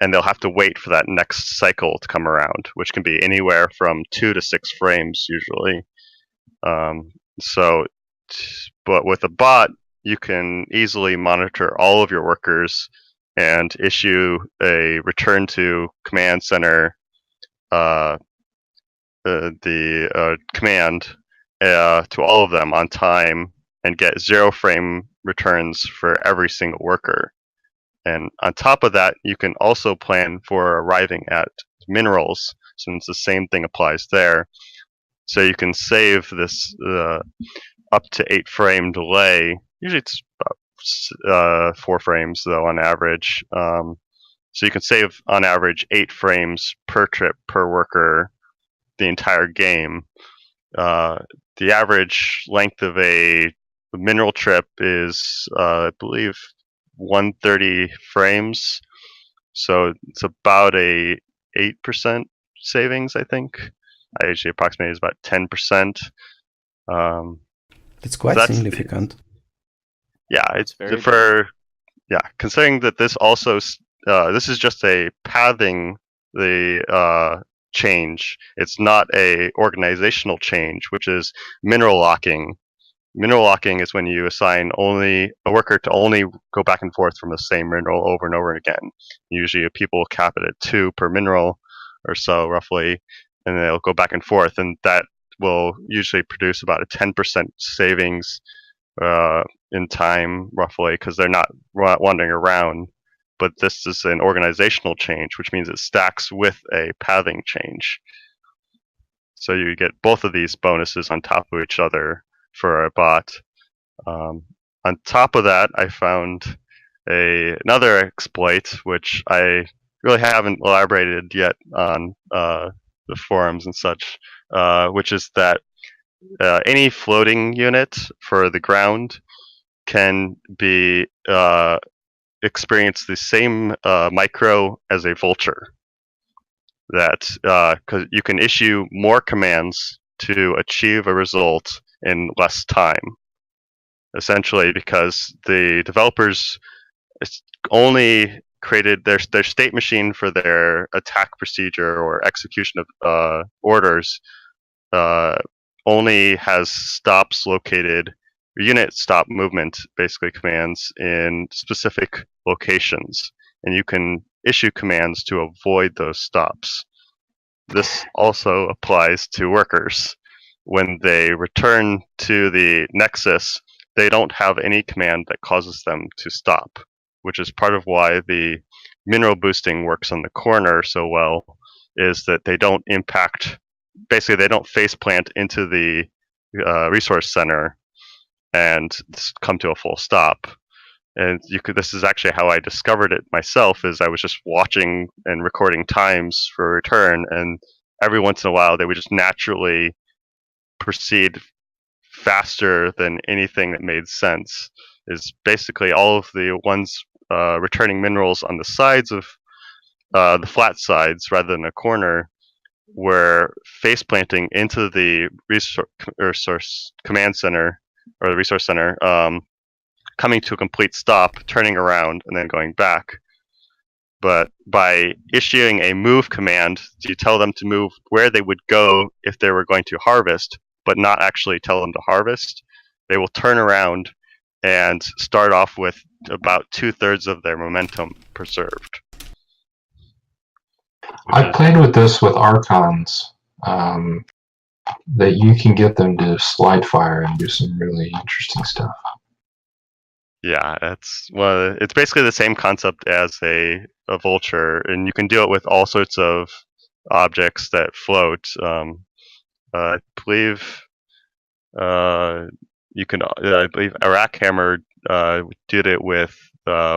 And they'll have to wait for that next cycle to come around, which can be anywhere from 2 to 6 frames usually. But with a bot, you can easily monitor all of your workers and issue a return to command center command to all of them on time, and get 0 frame returns for every single worker. And on top of that, you can also plan for arriving at minerals, since the same thing applies there. So you can save this up to 8 frame delay. Usually it's about 4 frames though on average. So you can save on average 8 frames per trip per worker the entire game. The average length of a mineral trip is, I believe, 130 frames. So it's about a 8% savings, I think. I usually approximate is about 10%. It's quite significant. It's very considering that this also this is just a pathing the change. It's not a organizational change, which is mineral locking. Mineral locking is when you assign only a worker to only go back and forth from the same mineral over and over again. Usually people will cap it at 2 per mineral or so roughly, and they'll go back and forth, and that will usually produce about a 10% savings in time roughly, because they're not wandering around. But this is an organizational change, which means it stacks with a pathing change. So you get both of these bonuses on top of each other for a bot. On top of that, I found another exploit, which I really haven't elaborated yet on the forums and such, which is that any floating unit for the ground can be experience the same micro as a vulture. That because you can issue more commands to achieve a result in less time. essentially, because the developers only created their state machine for their attack procedure or execution of orders only has stops located, unit stop movement, basically commands in specific locations, and you can issue commands to avoid those stops. This also applies to workers. When they return to the Nexus, they don't have any command that causes them to stop, which is part of why the mineral boosting works on the corner so well, is that they don't impact, basically they don't face plant into the resource center and come to a full stop. And this is actually how I discovered it myself, is I was just watching and recording times for return, and every once in a while they would just naturally proceed faster than anything that made sense. Is basically all of the ones returning minerals on the sides of the flat sides rather than a corner were face planting into the resource command center or the resource center, coming to a complete stop, turning around, and then going back. But by issuing a move command, you tell them to move where they would go if they were going to harvest, but not actually tell them to harvest. They will turn around and start off with about 2/3 of their momentum preserved. I played with this with Archons, that you can get them to slide fire and do some really interesting stuff. Yeah, it's basically the same concept as a vulture, and you can do it with all sorts of objects that float. I believe you can. I believe Iraq Hammer did it with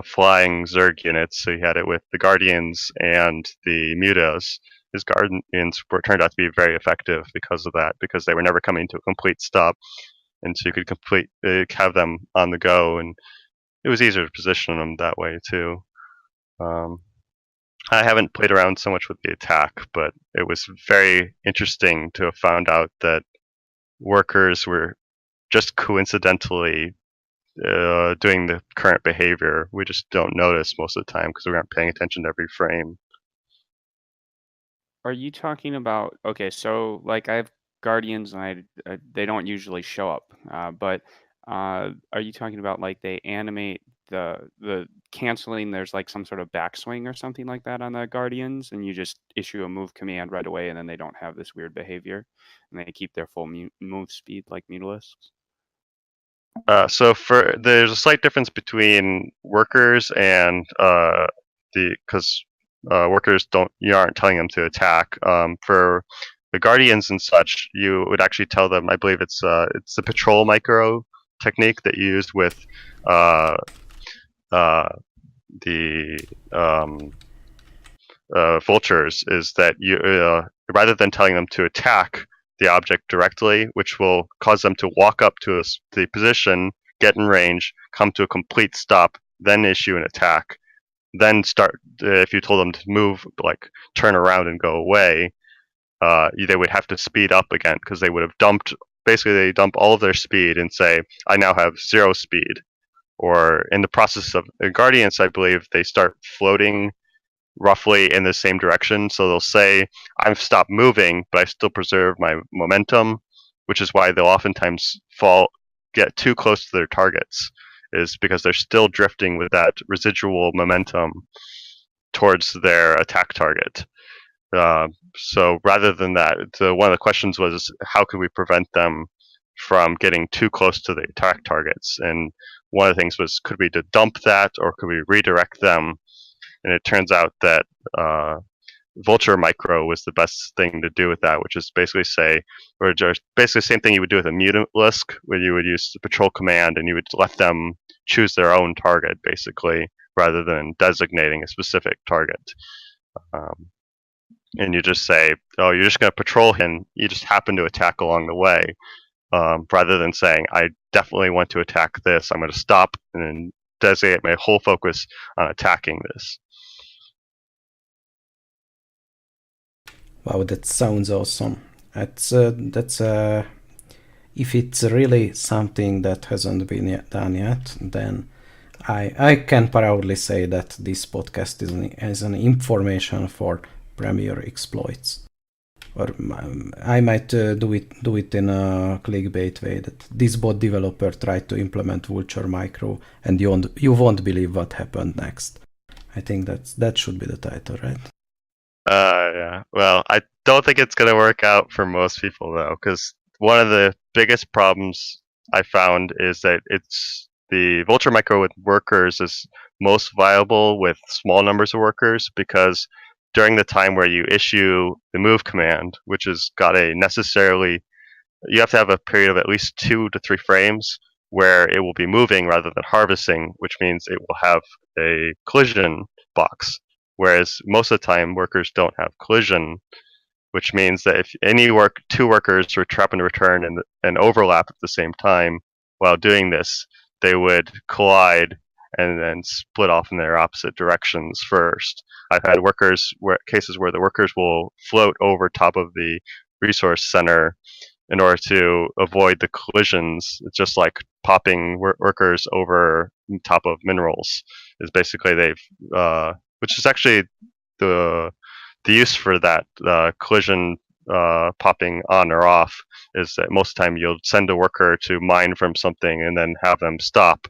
flying Zerg units. So he had it with the Guardians and the Mutas. His Guardians turned out to be very effective because of that, because they were never coming to a complete stop, and so you could have them on the go, and it was easier to position them that way too. I haven't played around so much with the attack, but it was very interesting to have found out that workers were just coincidentally doing the current behavior. We just don't notice most of the time because we aren't paying attention to every frame. Are you talking about, okay, so like I have guardians and they don't usually show up, but are you talking about like they animate the canceling, there's like some sort of backswing or something like that on the guardians, and you just issue a move command right away, and then they don't have this weird behavior, and they keep their full move speed like mutalisks? So there's a slight difference between workers and because workers you aren't telling them to attack. For the guardians and such, you would actually tell them. I believe it's the patrol micro technique that you used with the vultures, is that you rather than telling them to attack the object directly, which will cause them to walk up to the position, get in range, come to a complete stop, then issue an attack, then start. If you told them to move, like turn around and go away, they would have to speed up again, because they would have dumped. Basically, they dump all of their speed and say, "I now have 0 speed." Or in the process of Guardians, I believe they start floating roughly in the same direction. So they'll say, "I've stopped moving, but I still preserve my momentum," which is why they'll oftentimes get too close to their targets, is because they're still drifting with that residual momentum towards their attack target. So rather than that, one of the questions was, how could we prevent them from getting too close to the attack targets? And one of the things was, could we dump that, or could we redirect them? And it turns out that Vulture Micro was the best thing to do with that, which is basically basically the same thing you would do with a Mutalisk, where you would use the patrol command and you would let them choose their own target, basically, rather than designating a specific target. And you just say, "Oh, you're just going to patrol him. You just happen to attack along the way," rather than saying, "I definitely want to attack this. I'm going to stop and then designate my whole focus on attacking this." Wow, that sounds awesome. That's if it's really something that hasn't been done yet, then I can proudly say that this podcast is an information for premier exploits. Or I might do it in a clickbait way that this bot developer tried to implement Vulture Micro, and you won't believe what happened next. I think that should be the title, right? Yeah. Well, I don't think it's going to work out for most people, though, because one of the biggest problems I found is that it's the Vulture Micro with workers is most viable with small numbers of workers, because during the time where you issue the move command, which has got a necessarily, you have to have a period of at least 2 to 3 frames where it will be moving rather than harvesting, which means it will have a collision box. Whereas most of the time, workers don't have collision, which means that if two workers were trapped in a return and overlap at the same time while doing this, they would collide and then split off in their opposite directions first. I've had cases where the workers will float over top of the resource center in order to avoid the collisions. It's just like popping workers over top of minerals. Is basically which is actually the use for that collision popping on or off is that most of the time you'll send a worker to mine from something and then have them stop.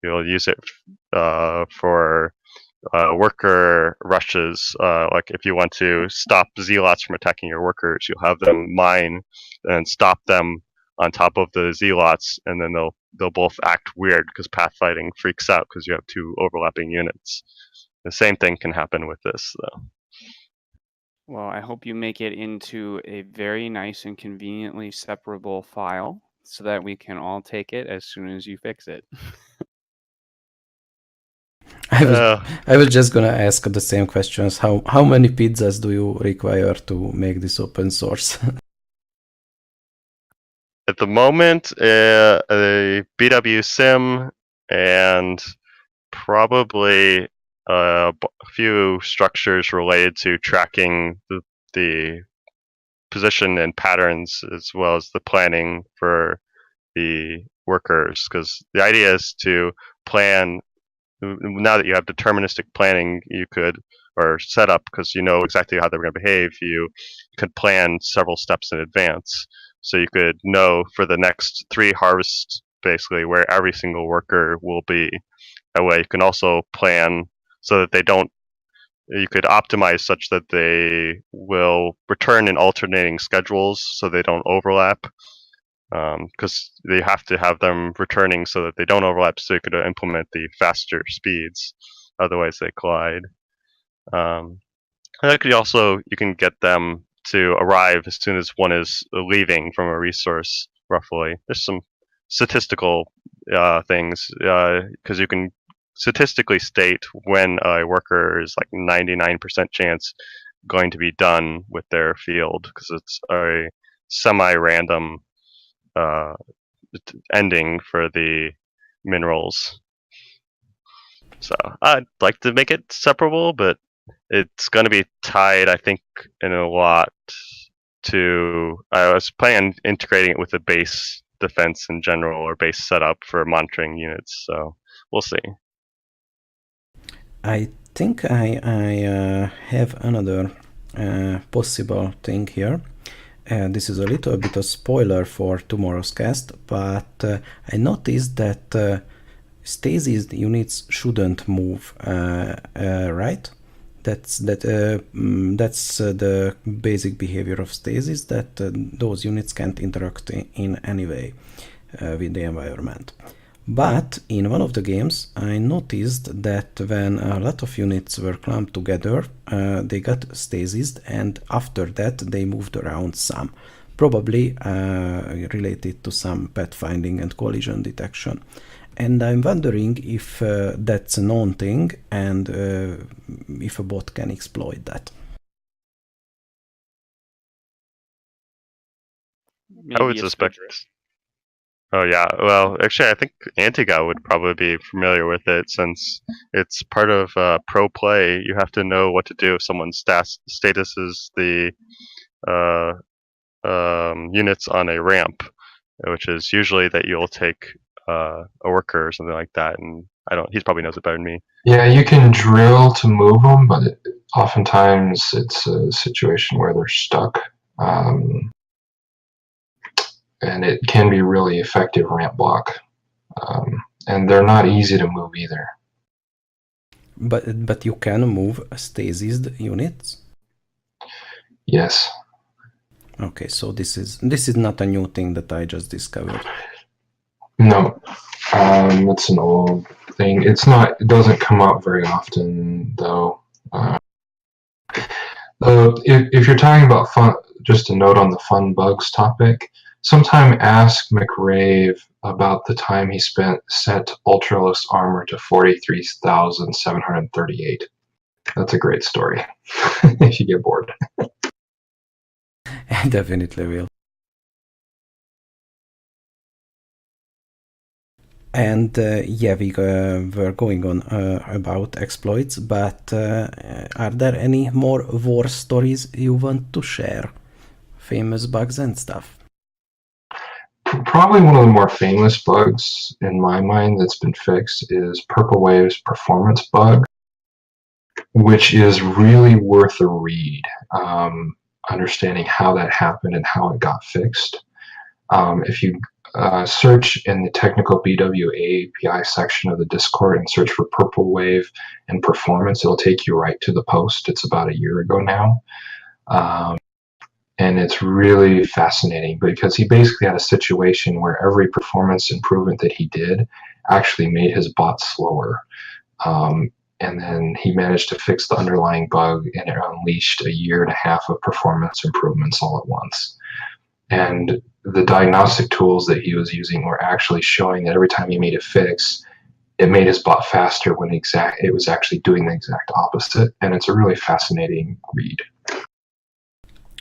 You'll use it for worker rushes. Like if you want to stop zealots from attacking your workers, you'll have them mine and stop them on top of the zealots, and then they'll both act weird because pathfighting freaks out because you have two overlapping units. The same thing can happen with this, though. Well, I hope you make it into a very nice and conveniently separable file so that we can all take it as soon as you fix it. I was just gonna ask the same questions. How many pizzas do you require to make this open source? At the moment, a BW sim and probably a few structures related to tracking the position and patterns, as well as the planning for the workers. Because the idea is to plan. Now that you have deterministic planning, you could, or set up, because you know exactly how they're going to behave, you could plan several steps in advance. So you could know for the next 3 harvests, basically, where every single worker will be. That way you can also plan so that you could optimize such that they will return in alternating schedules so they don't overlap. Because they have to have them returning so that they don't overlap, so you could implement the faster speeds. Otherwise, they collide. You can get them to arrive as soon as one is leaving from a resource. Roughly, there's some statistical things because you can statistically state when a worker is like 99% chance going to be done with their field, because it's a semi-random ending for the minerals. So I'd like to make it separable, but it's going to be tied, I think, in a lot to. I was planning on integrating it with a base defense in general, or base setup for monitoring units. So we'll see. I think I have another possible thing here. This is a little bit of spoiler for tomorrow's cast, but I noticed that stasis units shouldn't move, right? That's the basic behavior of stasis, that those units can't interact in any way with the environment. But in one of the games, I noticed that when a lot of units were clumped together, they got stasised, and after that they moved around some, probably related to some pathfinding and collision detection. And I'm wondering if that's a known thing, and if a bot can exploit that. I would suspect. Oh yeah, well, actually, I think Antiga would probably be familiar with it, since it's part of pro play. You have to know what to do if someone's status is the units on a ramp, which is usually that you'll take a worker or something like that, and he probably knows it better than me. Yeah, you can drill to move them, but oftentimes it's a situation where they're stuck. And it can be really effective ramp block. And they're not easy to move either. But you can move stasised units? Yes. Okay, so this is not a new thing that I just discovered. No, it's an old thing. It doesn't come up very often, though. If you're talking about fun, just a note on the fun bugs topic, sometime ask McRave about the time he set Ultralist armor to 43,738. That's a great story if you get bored. I definitely will. And yeah, we were going on about exploits, but are there any more war stories you want to share? Famous bugs and stuff? Probably one of the more famous bugs in my mind that's been fixed is Purple Wave's performance bug, which is really worth a read, understanding how that happened and how it got fixed. If you search in the technical BWA API section of the Discord and search for Purple Wave and performance, it'll take you right to the post. It's about a year ago now. And it's really fascinating because he basically had a situation where every performance improvement that he did actually made his bot slower. And then he managed to fix the underlying bug, and it unleashed a year and a half of performance improvements all at once. And the diagnostic tools that he was using were actually showing that every time he made a fix, it made his bot faster when it was actually doing the exact opposite. And it's a really fascinating read.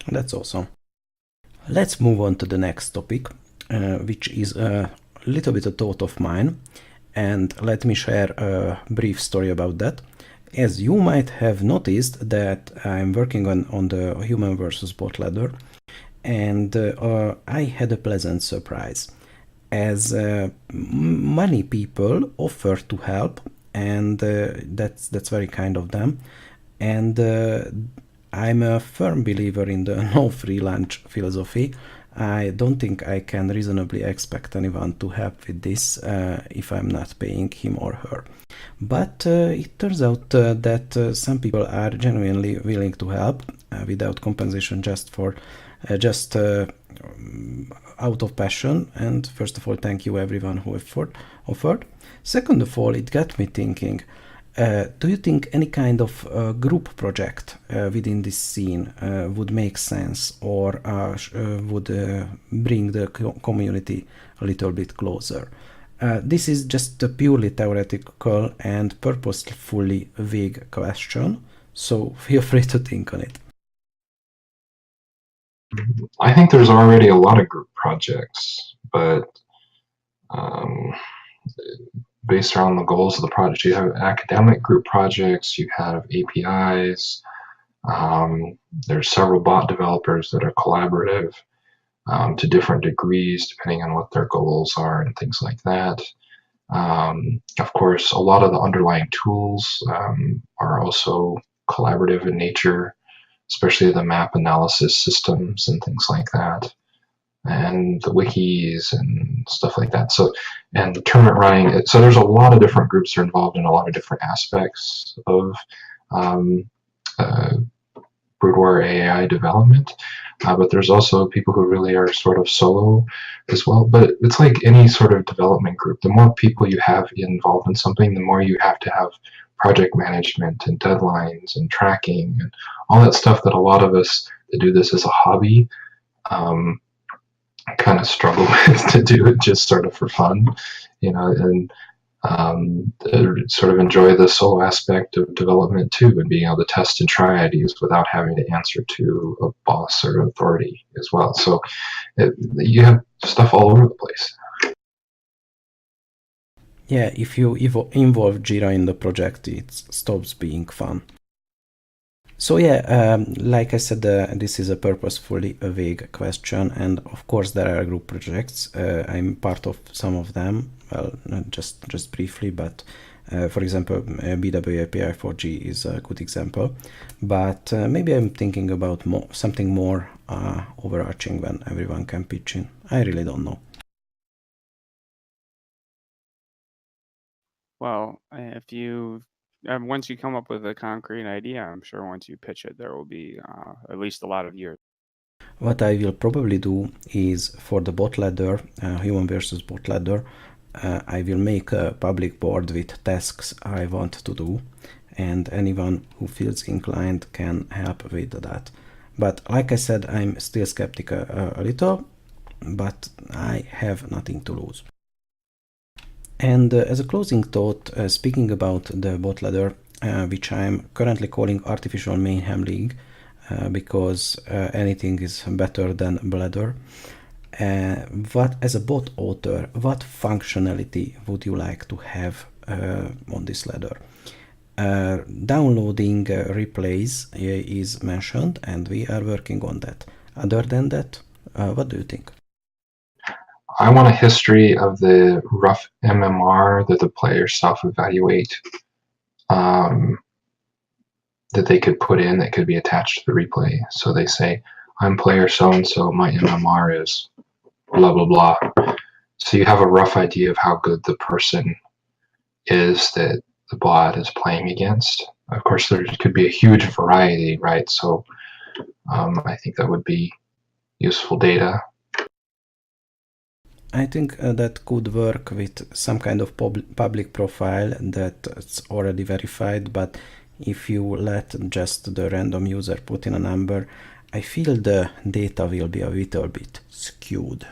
That's awesome. Let's move on to the next topic, which is a little bit a thought of mine. And let me share a brief story about that. As you might have noticed that I'm working on the human versus bot ladder, and I had a pleasant surprise, as many people offer to help, and that's very kind of them. And I'm a firm believer in the no free lunch philosophy. I don't think I can reasonably expect anyone to help with this if I'm not paying him or her. But it turns out that some people are genuinely willing to help without compensation, just out of passion. And first of all, thank you everyone who offered. Second of all, it got me thinking, do you think any kind of group project within this scene would make sense, or would bring the community a little bit closer? This is just a purely theoretical and purposefully vague question, so feel free to think on it. I think there's already a lot of group projects, but based around the goals of the project, you have academic group projects, you have APIs, there's several bot developers that are collaborative to different degrees depending on what their goals are and things like that. Of course, a lot of the underlying tools are also collaborative in nature, especially the map analysis systems and things like that, and the wikis and stuff like that. So, and the tournament running. So there's a lot of different groups that are involved in a lot of different aspects of Brood War AI development. But there's also people who really are sort of solo as well. But it's like any sort of development group. The more people you have involved in something, the more you have to have project management and deadlines and tracking and all that stuff that a lot of us that do this as a hobby kind of struggle with to do it just sort of for fun, and sort of enjoy the solo aspect of development too, and being able to test and try ideas without having to answer to a boss or authority as well. So you have stuff all over the place. Yeah, if you involve Jira in the project, it stops being fun. So yeah, like I said, this is a purposefully vague question, and of course there are group projects. I'm part of some of them. Well, not just briefly, but for example, BW API 4G is a good example. But maybe I'm thinking about something more overarching when everyone can pitch in. I really don't know. Well, if you once you come up with a concrete idea, I'm sure once you pitch it, there will be at least a lot of years. What I will probably do is for the bot ladder, human versus bot ladder, I will make a public board with tasks I want to do, and anyone who feels inclined can help with that. But like I said, I'm still skeptical a little, but I have nothing to lose. And as a closing thought, speaking about the bot ladder, which I'm currently calling Artificial Mayhem League, because anything is better than Bladder. What, as a bot author, what functionality would you like to have on this ladder? Downloading replays is mentioned, and we are working on that. Other than that, what do you think? I want a history of the rough MMR that the players self-evaluate, that they could put in that could be attached to the replay. So they say, I'm player so-and-so, my MMR is blah, blah, blah. So you have a rough idea of how good the person is that the bot is playing against. Of course, there could be a huge variety, right? So I think that would be useful data. I think that could work with some kind of public profile that's already verified, but if you let just the random user put in a number, I feel the data will be a little bit skewed.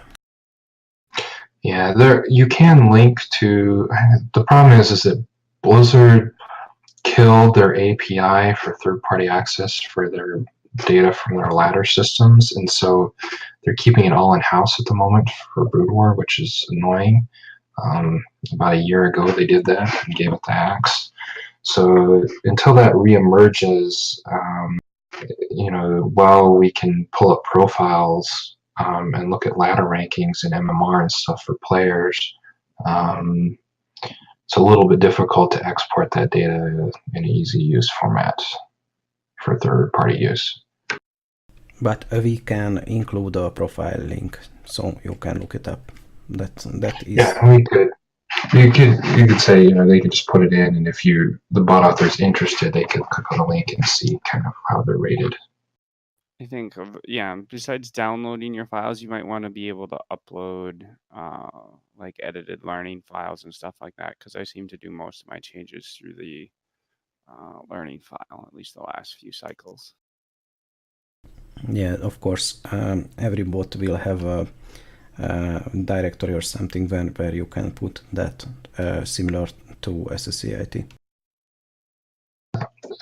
Yeah, you can link to. The problem is that Blizzard killed their API for third-party access for their data from their ladder systems, and so they're keeping it all in-house at the moment for Brood War, which is annoying. About a year ago, they did that and gave it to Axe. So until that reemerges, while we can pull up profiles and look at ladder rankings and MMR and stuff for players, it's a little bit difficult to export that data in an easy use format for third-party use. But we can include a profile link, so you can look it up. That is. Yeah, we could. You could say, they could just put it in, and if the bot author is interested, they could click on a link and see kind of how they're rated. I think besides downloading your files, you might want to be able to upload like edited learning files and stuff like that, because I seem to do most of my changes through the learning file, at least the last few cycles. Yeah, of course, every bot will have a directory or something where you can put that, similar to SSCIT.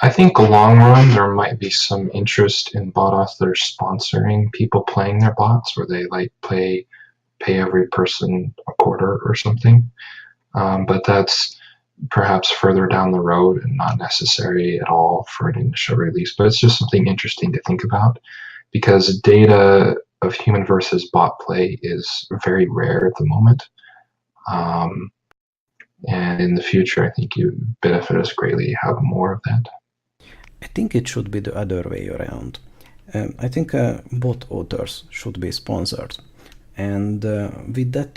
I think long run there might be some interest in bot authors sponsoring people playing their bots, where they pay every person a quarter or something. But that's perhaps further down the road and not necessary at all for an initial release. But it's just something interesting to think about, because data of human versus bot play is very rare at the moment. And in the future, I think you benefit us greatly to have more of that. I think it should be the other way around. I think bot authors should be sponsored. And with that,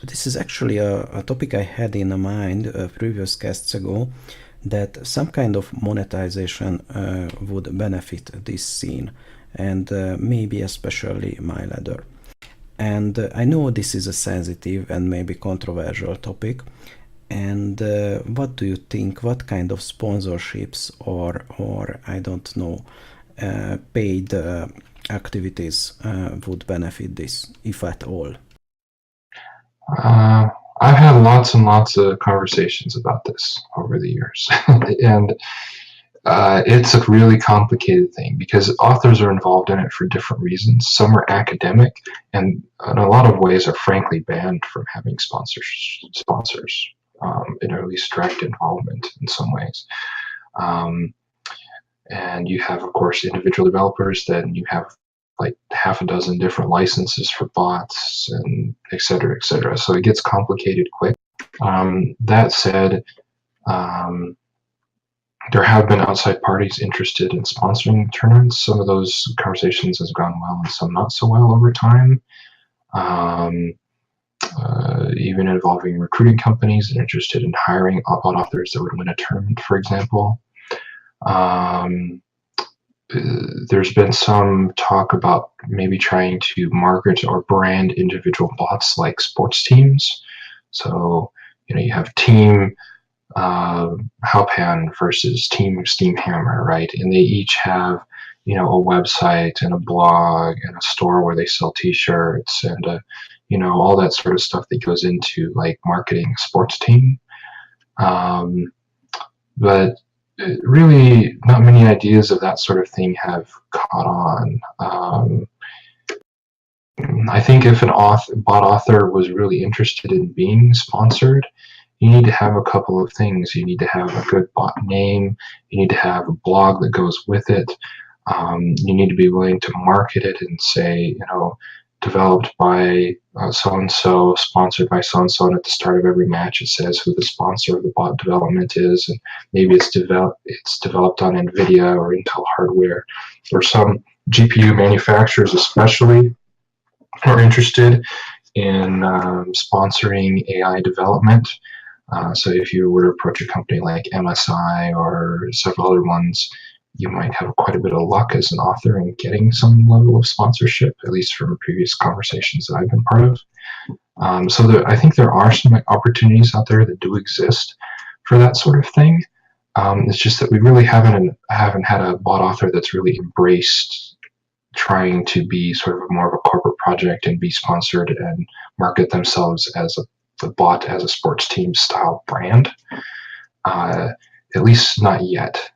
this is actually a topic I had in mind previous casts ago, that some kind of monetization would benefit this scene, and maybe especially my ladder. And I know this is a sensitive and maybe controversial topic. And what do you think? What kind of sponsorships or I don't know, paid activities would benefit this, if at all? I've had lots and lots of conversations about this over the years, and it's a really complicated thing because authors are involved in it for different reasons. Some are academic, and in a lot of ways are frankly banned from having sponsors, at least direct involvement in some ways. and you have, of course, individual developers. Then you have like half a dozen different licenses for bots, and et cetera, et cetera. So it gets complicated quick. That said, there have been outside parties interested in sponsoring tournaments. Some of those conversations has gone well and some not so well over time. Even involving recruiting companies that are interested in hiring bot authors that would win a tournament, for example. There's been some talk about maybe trying to market or brand individual bots like sports teams. So, you have Team Hao Pan versus Team Steamhammer, right? And they each have, a website and a blog and a store where they sell T-shirts and, all that sort of stuff that goes into like marketing a sports team. But really, not many ideas of that sort of thing have caught on. I think if an bot author was really interested in being sponsored, you need to have a couple of things. You need to have a good bot name. You need to have a blog that goes with it. You need to be willing to market it and say, developed by so-and-so, sponsored by so-and-so, and at the start of every match it says who the sponsor of the bot development is, and maybe it's developed on NVIDIA or Intel hardware, or some GPU manufacturers especially are interested in sponsoring AI development. So if you were to approach a company like MSI or several other ones, you might have quite a bit of luck as an author in getting some level of sponsorship, at least from previous conversations that I've been part of. So I think there are some opportunities out there that do exist for that sort of thing. It's just that we really haven't had a bot author that's really embraced trying to be sort of more of a corporate project and be sponsored and market themselves as the bot as a sports team style brand. At least not yet.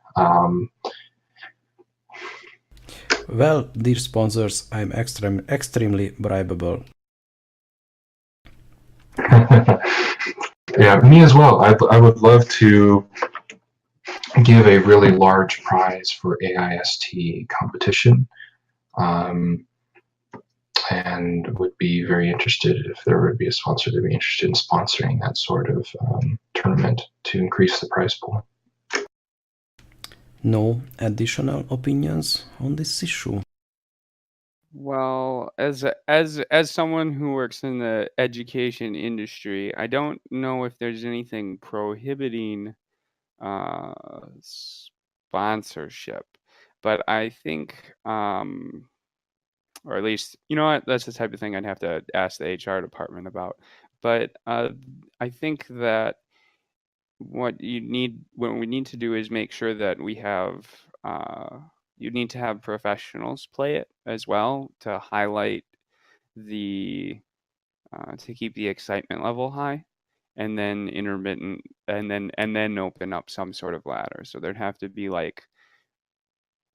Well, dear sponsors, I'm extremely bribable. Yeah, me as well. I would love to give a really large prize for AIST competition, and would be very interested if there would be a sponsor that would be interested in sponsoring that sort of tournament to increase the prize pool. No additional opinions on this issue? Well, as someone who works in the education industry, I don't know if there's anything prohibiting sponsorship, but I think, or at least, you know what, that's the type of thing I'd have to ask the HR department about. But I think that what we need to do is make sure that we have you need to have professionals play it as well to highlight the to keep the excitement level high, and then intermittent, and then open up some sort of ladder. So there'd have to be like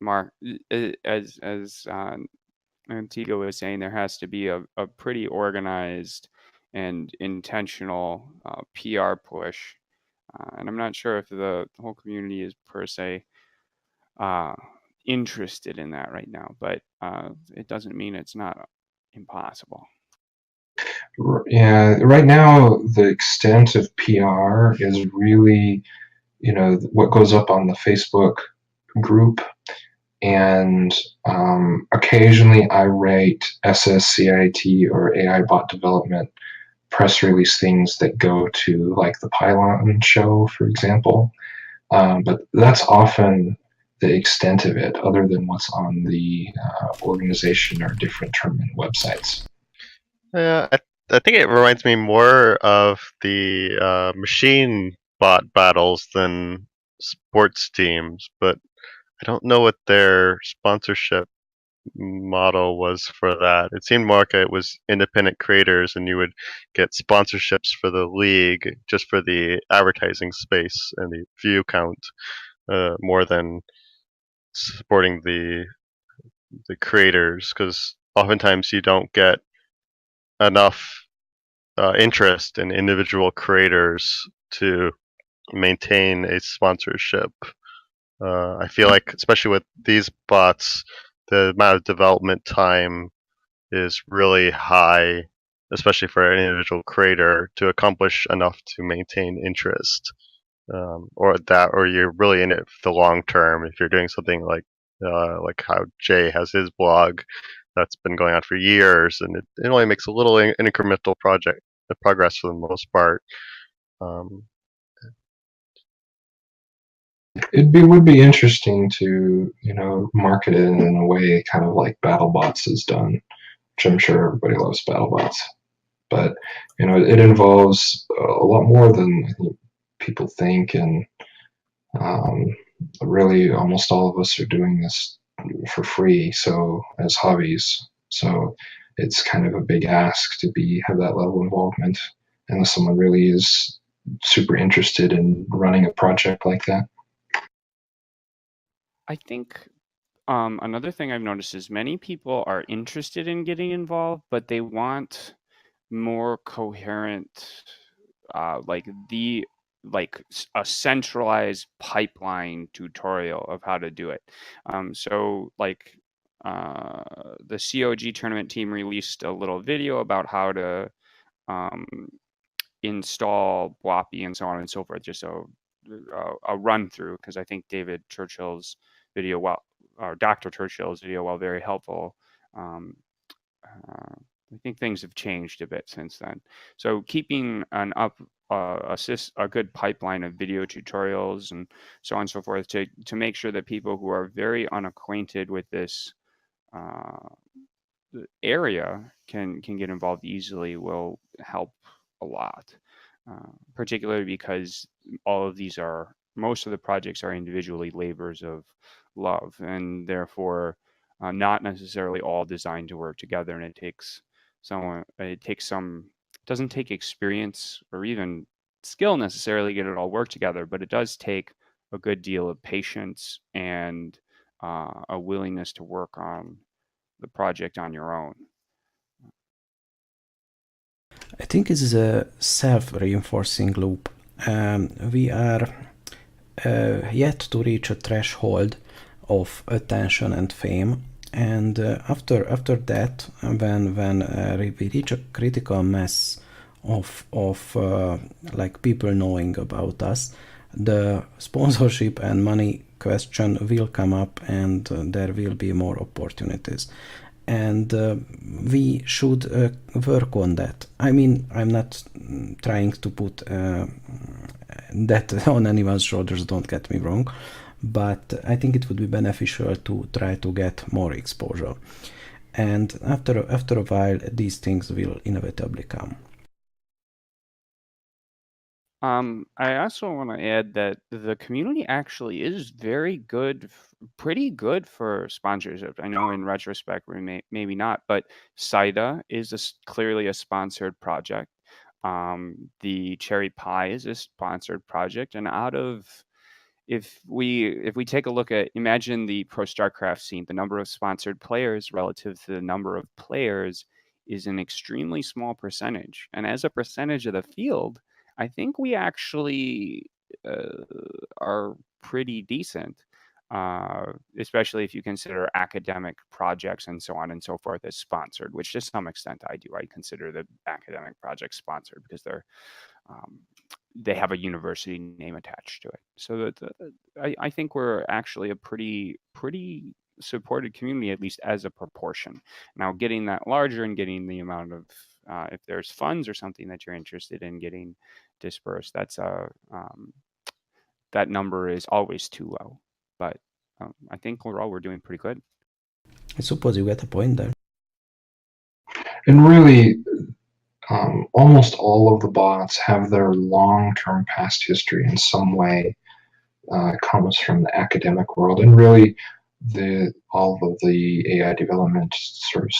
as Antiga was saying, there has to be a pretty organized and intentional PR push. And I'm not sure if the whole community is per se interested in that right now, but it doesn't mean it's not impossible. Yeah, right now the extent of PR is really, what goes up on the Facebook group, and occasionally I write SSCIT or AI bot development press release things that go to like the Pylon show, for example. But that's often the extent of it, other than what's on the organization or different tournament websites. Yeah, I think it reminds me more of the machine bot battles than sports teams, but I don't know what their sponsorship model was for that. It seemed more like it was independent creators, and you would get sponsorships for the league just for the advertising space and the view count, more than supporting the creators, because oftentimes you don't get enough interest in individual creators to maintain a sponsorship I feel like, especially with these bots, the amount of development time is really high, especially for an individual creator to accomplish enough to maintain interest, or you're really in it for the long term. If you're doing something like how Jay has his blog that's been going on for years, and it only makes a little incremental progress for the most part. Um, Would be interesting to, market it in a way kind of like BattleBots has done, which I'm sure everybody loves BattleBots. But it involves a lot more than I think people think, and really almost all of us are doing this for free, so as hobbies. So it's kind of a big ask to have that level of involvement, unless someone really is super interested in running a project like that. I think another thing I've noticed is many people are interested in getting involved, but they want more coherent, like a centralized pipeline tutorial of how to do it. So like the COG tournament team released a little video about how to install Boppy and so on and so forth, just a run through, because I think David Churchill's video, or Dr. Churchill's video, while very helpful, I think things have changed a bit since then. So keeping a good pipeline of video tutorials and so on and so forth to make sure that people who are very unacquainted with this area can get involved easily will help a lot, particularly because most of the projects are individually labors of love, and therefore not necessarily all designed to work together. And it doesn't take experience or even skill necessarily to get it all work together, but it does take a good deal of patience and a willingness to work on the project on your own. I think it is a self-reinforcing loop. We are yet to reach a threshold of attention and fame, and after that, when we reach a critical mass of like people knowing about us, the sponsorship and money question will come up, and there will be more opportunities. And we should work on that. I mean, I'm not trying to put that on anyone's shoulders, don't get me wrong, but I think it would be beneficial to try to get more exposure. And after a while, these things will inevitably come. I also want to add that the community actually is very good, pretty good for sponsorship. I know in retrospect, maybe not, but CIDA is clearly a sponsored project. The Cherry Pie is a sponsored project, and if we take a look at, imagine the pro StarCraft scene, the number of sponsored players relative to the number of players is an extremely small percentage, and as a percentage of the field, I think we actually are pretty decent, especially if you consider academic projects and so on and so forth as sponsored, which to some extent I do. I consider the academic projects sponsored because they have a university name attached to it. So I think we're actually a pretty supported community, at least as a proportion. Now, getting that larger and getting the amount of if there's funds or something that you're interested in getting dispersed, that number is always too low. But I think overall we're doing pretty good. I suppose you get a point there. And really, almost all of the bots have their long-term past history in some way. Comes from the academic world, and really, all of the AI development sort of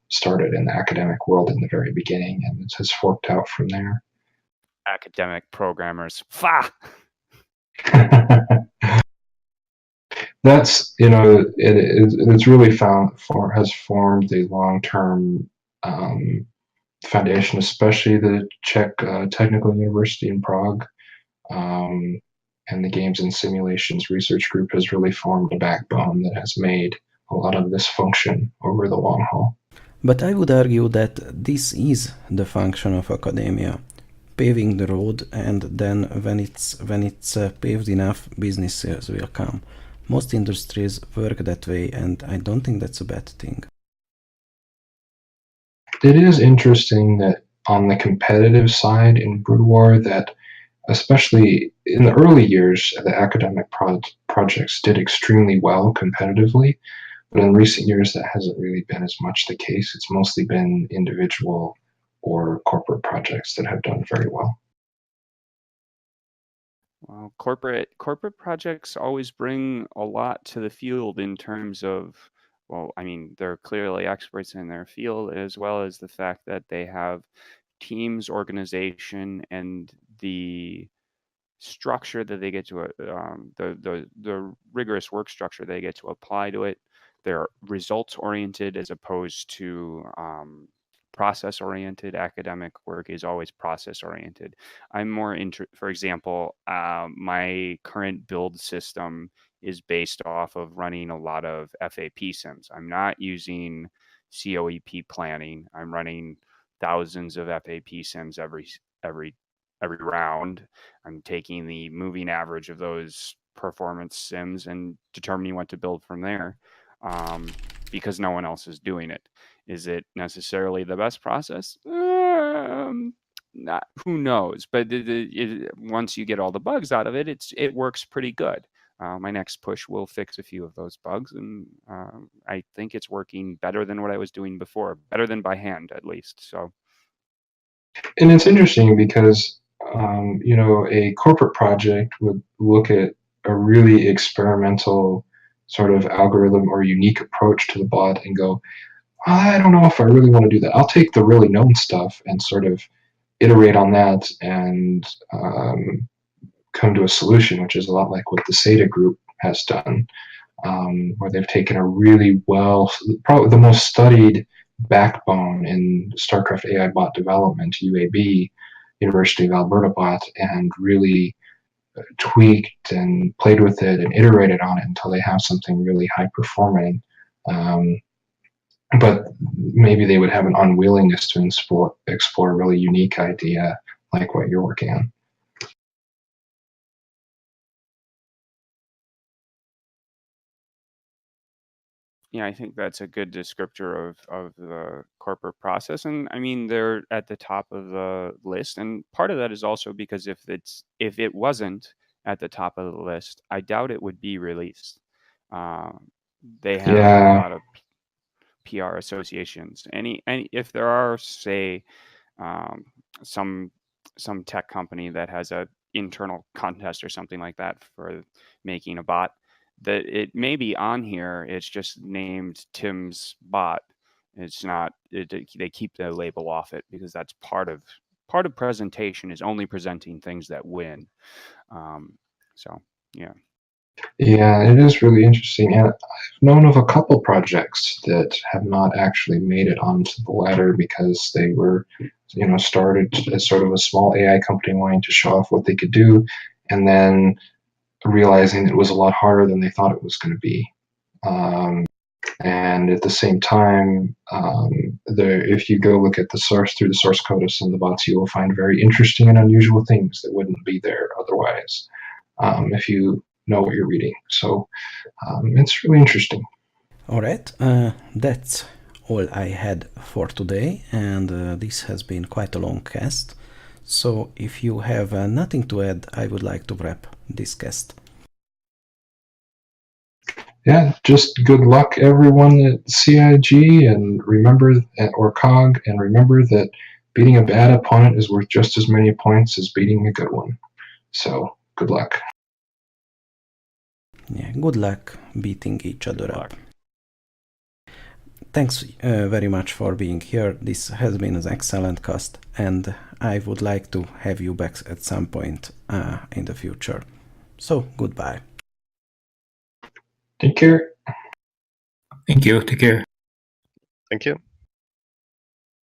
started in the academic world in the very beginning, and it has forked out from there. Academic programmers, fa. That's it's really has formed a long-term foundation, especially the Czech Technical University in Prague. and the Games and Simulations Research Group has really formed a backbone that has made a lot of this function over the long haul. But I would argue that this is the function of academia, paving the road, and then when it's paved enough, businesses will come. Most industries work that way, and I don't think that's a bad thing. It is interesting that on the competitive side in Brood War, that especially in the early years, the academic projects did extremely well competitively, but in recent years that hasn't really been as much the case. It's mostly been individual or corporate projects that have done very well. Well, corporate projects always bring a lot to the field in terms of, well, I mean, they're clearly experts in their field, as well as the fact that they have teams, organization, and the structure that they get to, the rigorous work structure they get to apply to it. They're results oriented as opposed to process oriented. Academic work is always process oriented. I'm more for example, my current build system is based off of running a lot of FAP sims. I'm not using COEP planning. I'm running thousands of FAP sims every round. I'm taking the moving average of those performance sims and determining what to build from there, because no one else is doing it. Is it necessarily the best process? Not, who knows? But once you get all the bugs out of it, it works pretty good. My next push will fix a few of those bugs, and I think it's working better than what I was doing before, better than by hand at least. So, and it's interesting because a corporate project would look at a really experimental sort of algorithm or unique approach to the bot and go, I don't know if I really want to do that. I'll take the really known stuff and sort of iterate on that and come to a solution, which is a lot like what the SATA group has done, where they've taken a really probably the most studied backbone in StarCraft AI bot development, UAB, University of Alberta bot, and really tweaked and played with it and iterated on it until they have something really high performing. But maybe they would have an unwillingness to explore a really unique idea like what you're working on. Yeah, I think that's a good descriptor of the corporate process. And I mean, they're at the top of the list. And part of that is also because if it wasn't at the top of the list, I doubt it would be released. They have a lot of PR associations. Any if there are, say, some tech company that has a internal contest or something like that for making a bot, that it may be on here, it's just named Tim's bot. It's not, they keep the label off it because that's part of presentation is only presenting things that win. So yeah. Yeah, it is really interesting. And I've known of a couple projects that have not actually made it onto the ladder because they were, started as sort of a small AI company wanting to show off what they could do, and then realizing it was a lot harder than they thought it was going to be. And at the same time, if you go look at the source through the source code of some of the bots, you will find very interesting and unusual things that wouldn't be there otherwise, if you know what you're reading. So it's really interesting. All right, that's all I had for today, and this has been quite a long cast. So if you have nothing to add, I would like to wrap this cast. Yeah, just good luck everyone at CIG, and remember, or COG, and remember that beating a bad opponent is worth just as many points as beating a good one. So good luck. Yeah, good luck beating each other up. Thanks very much for being here. This has been an excellent cast, and I would like to have you back at some point in the future. So, goodbye. Take care. Thank you. Take care. Thank you.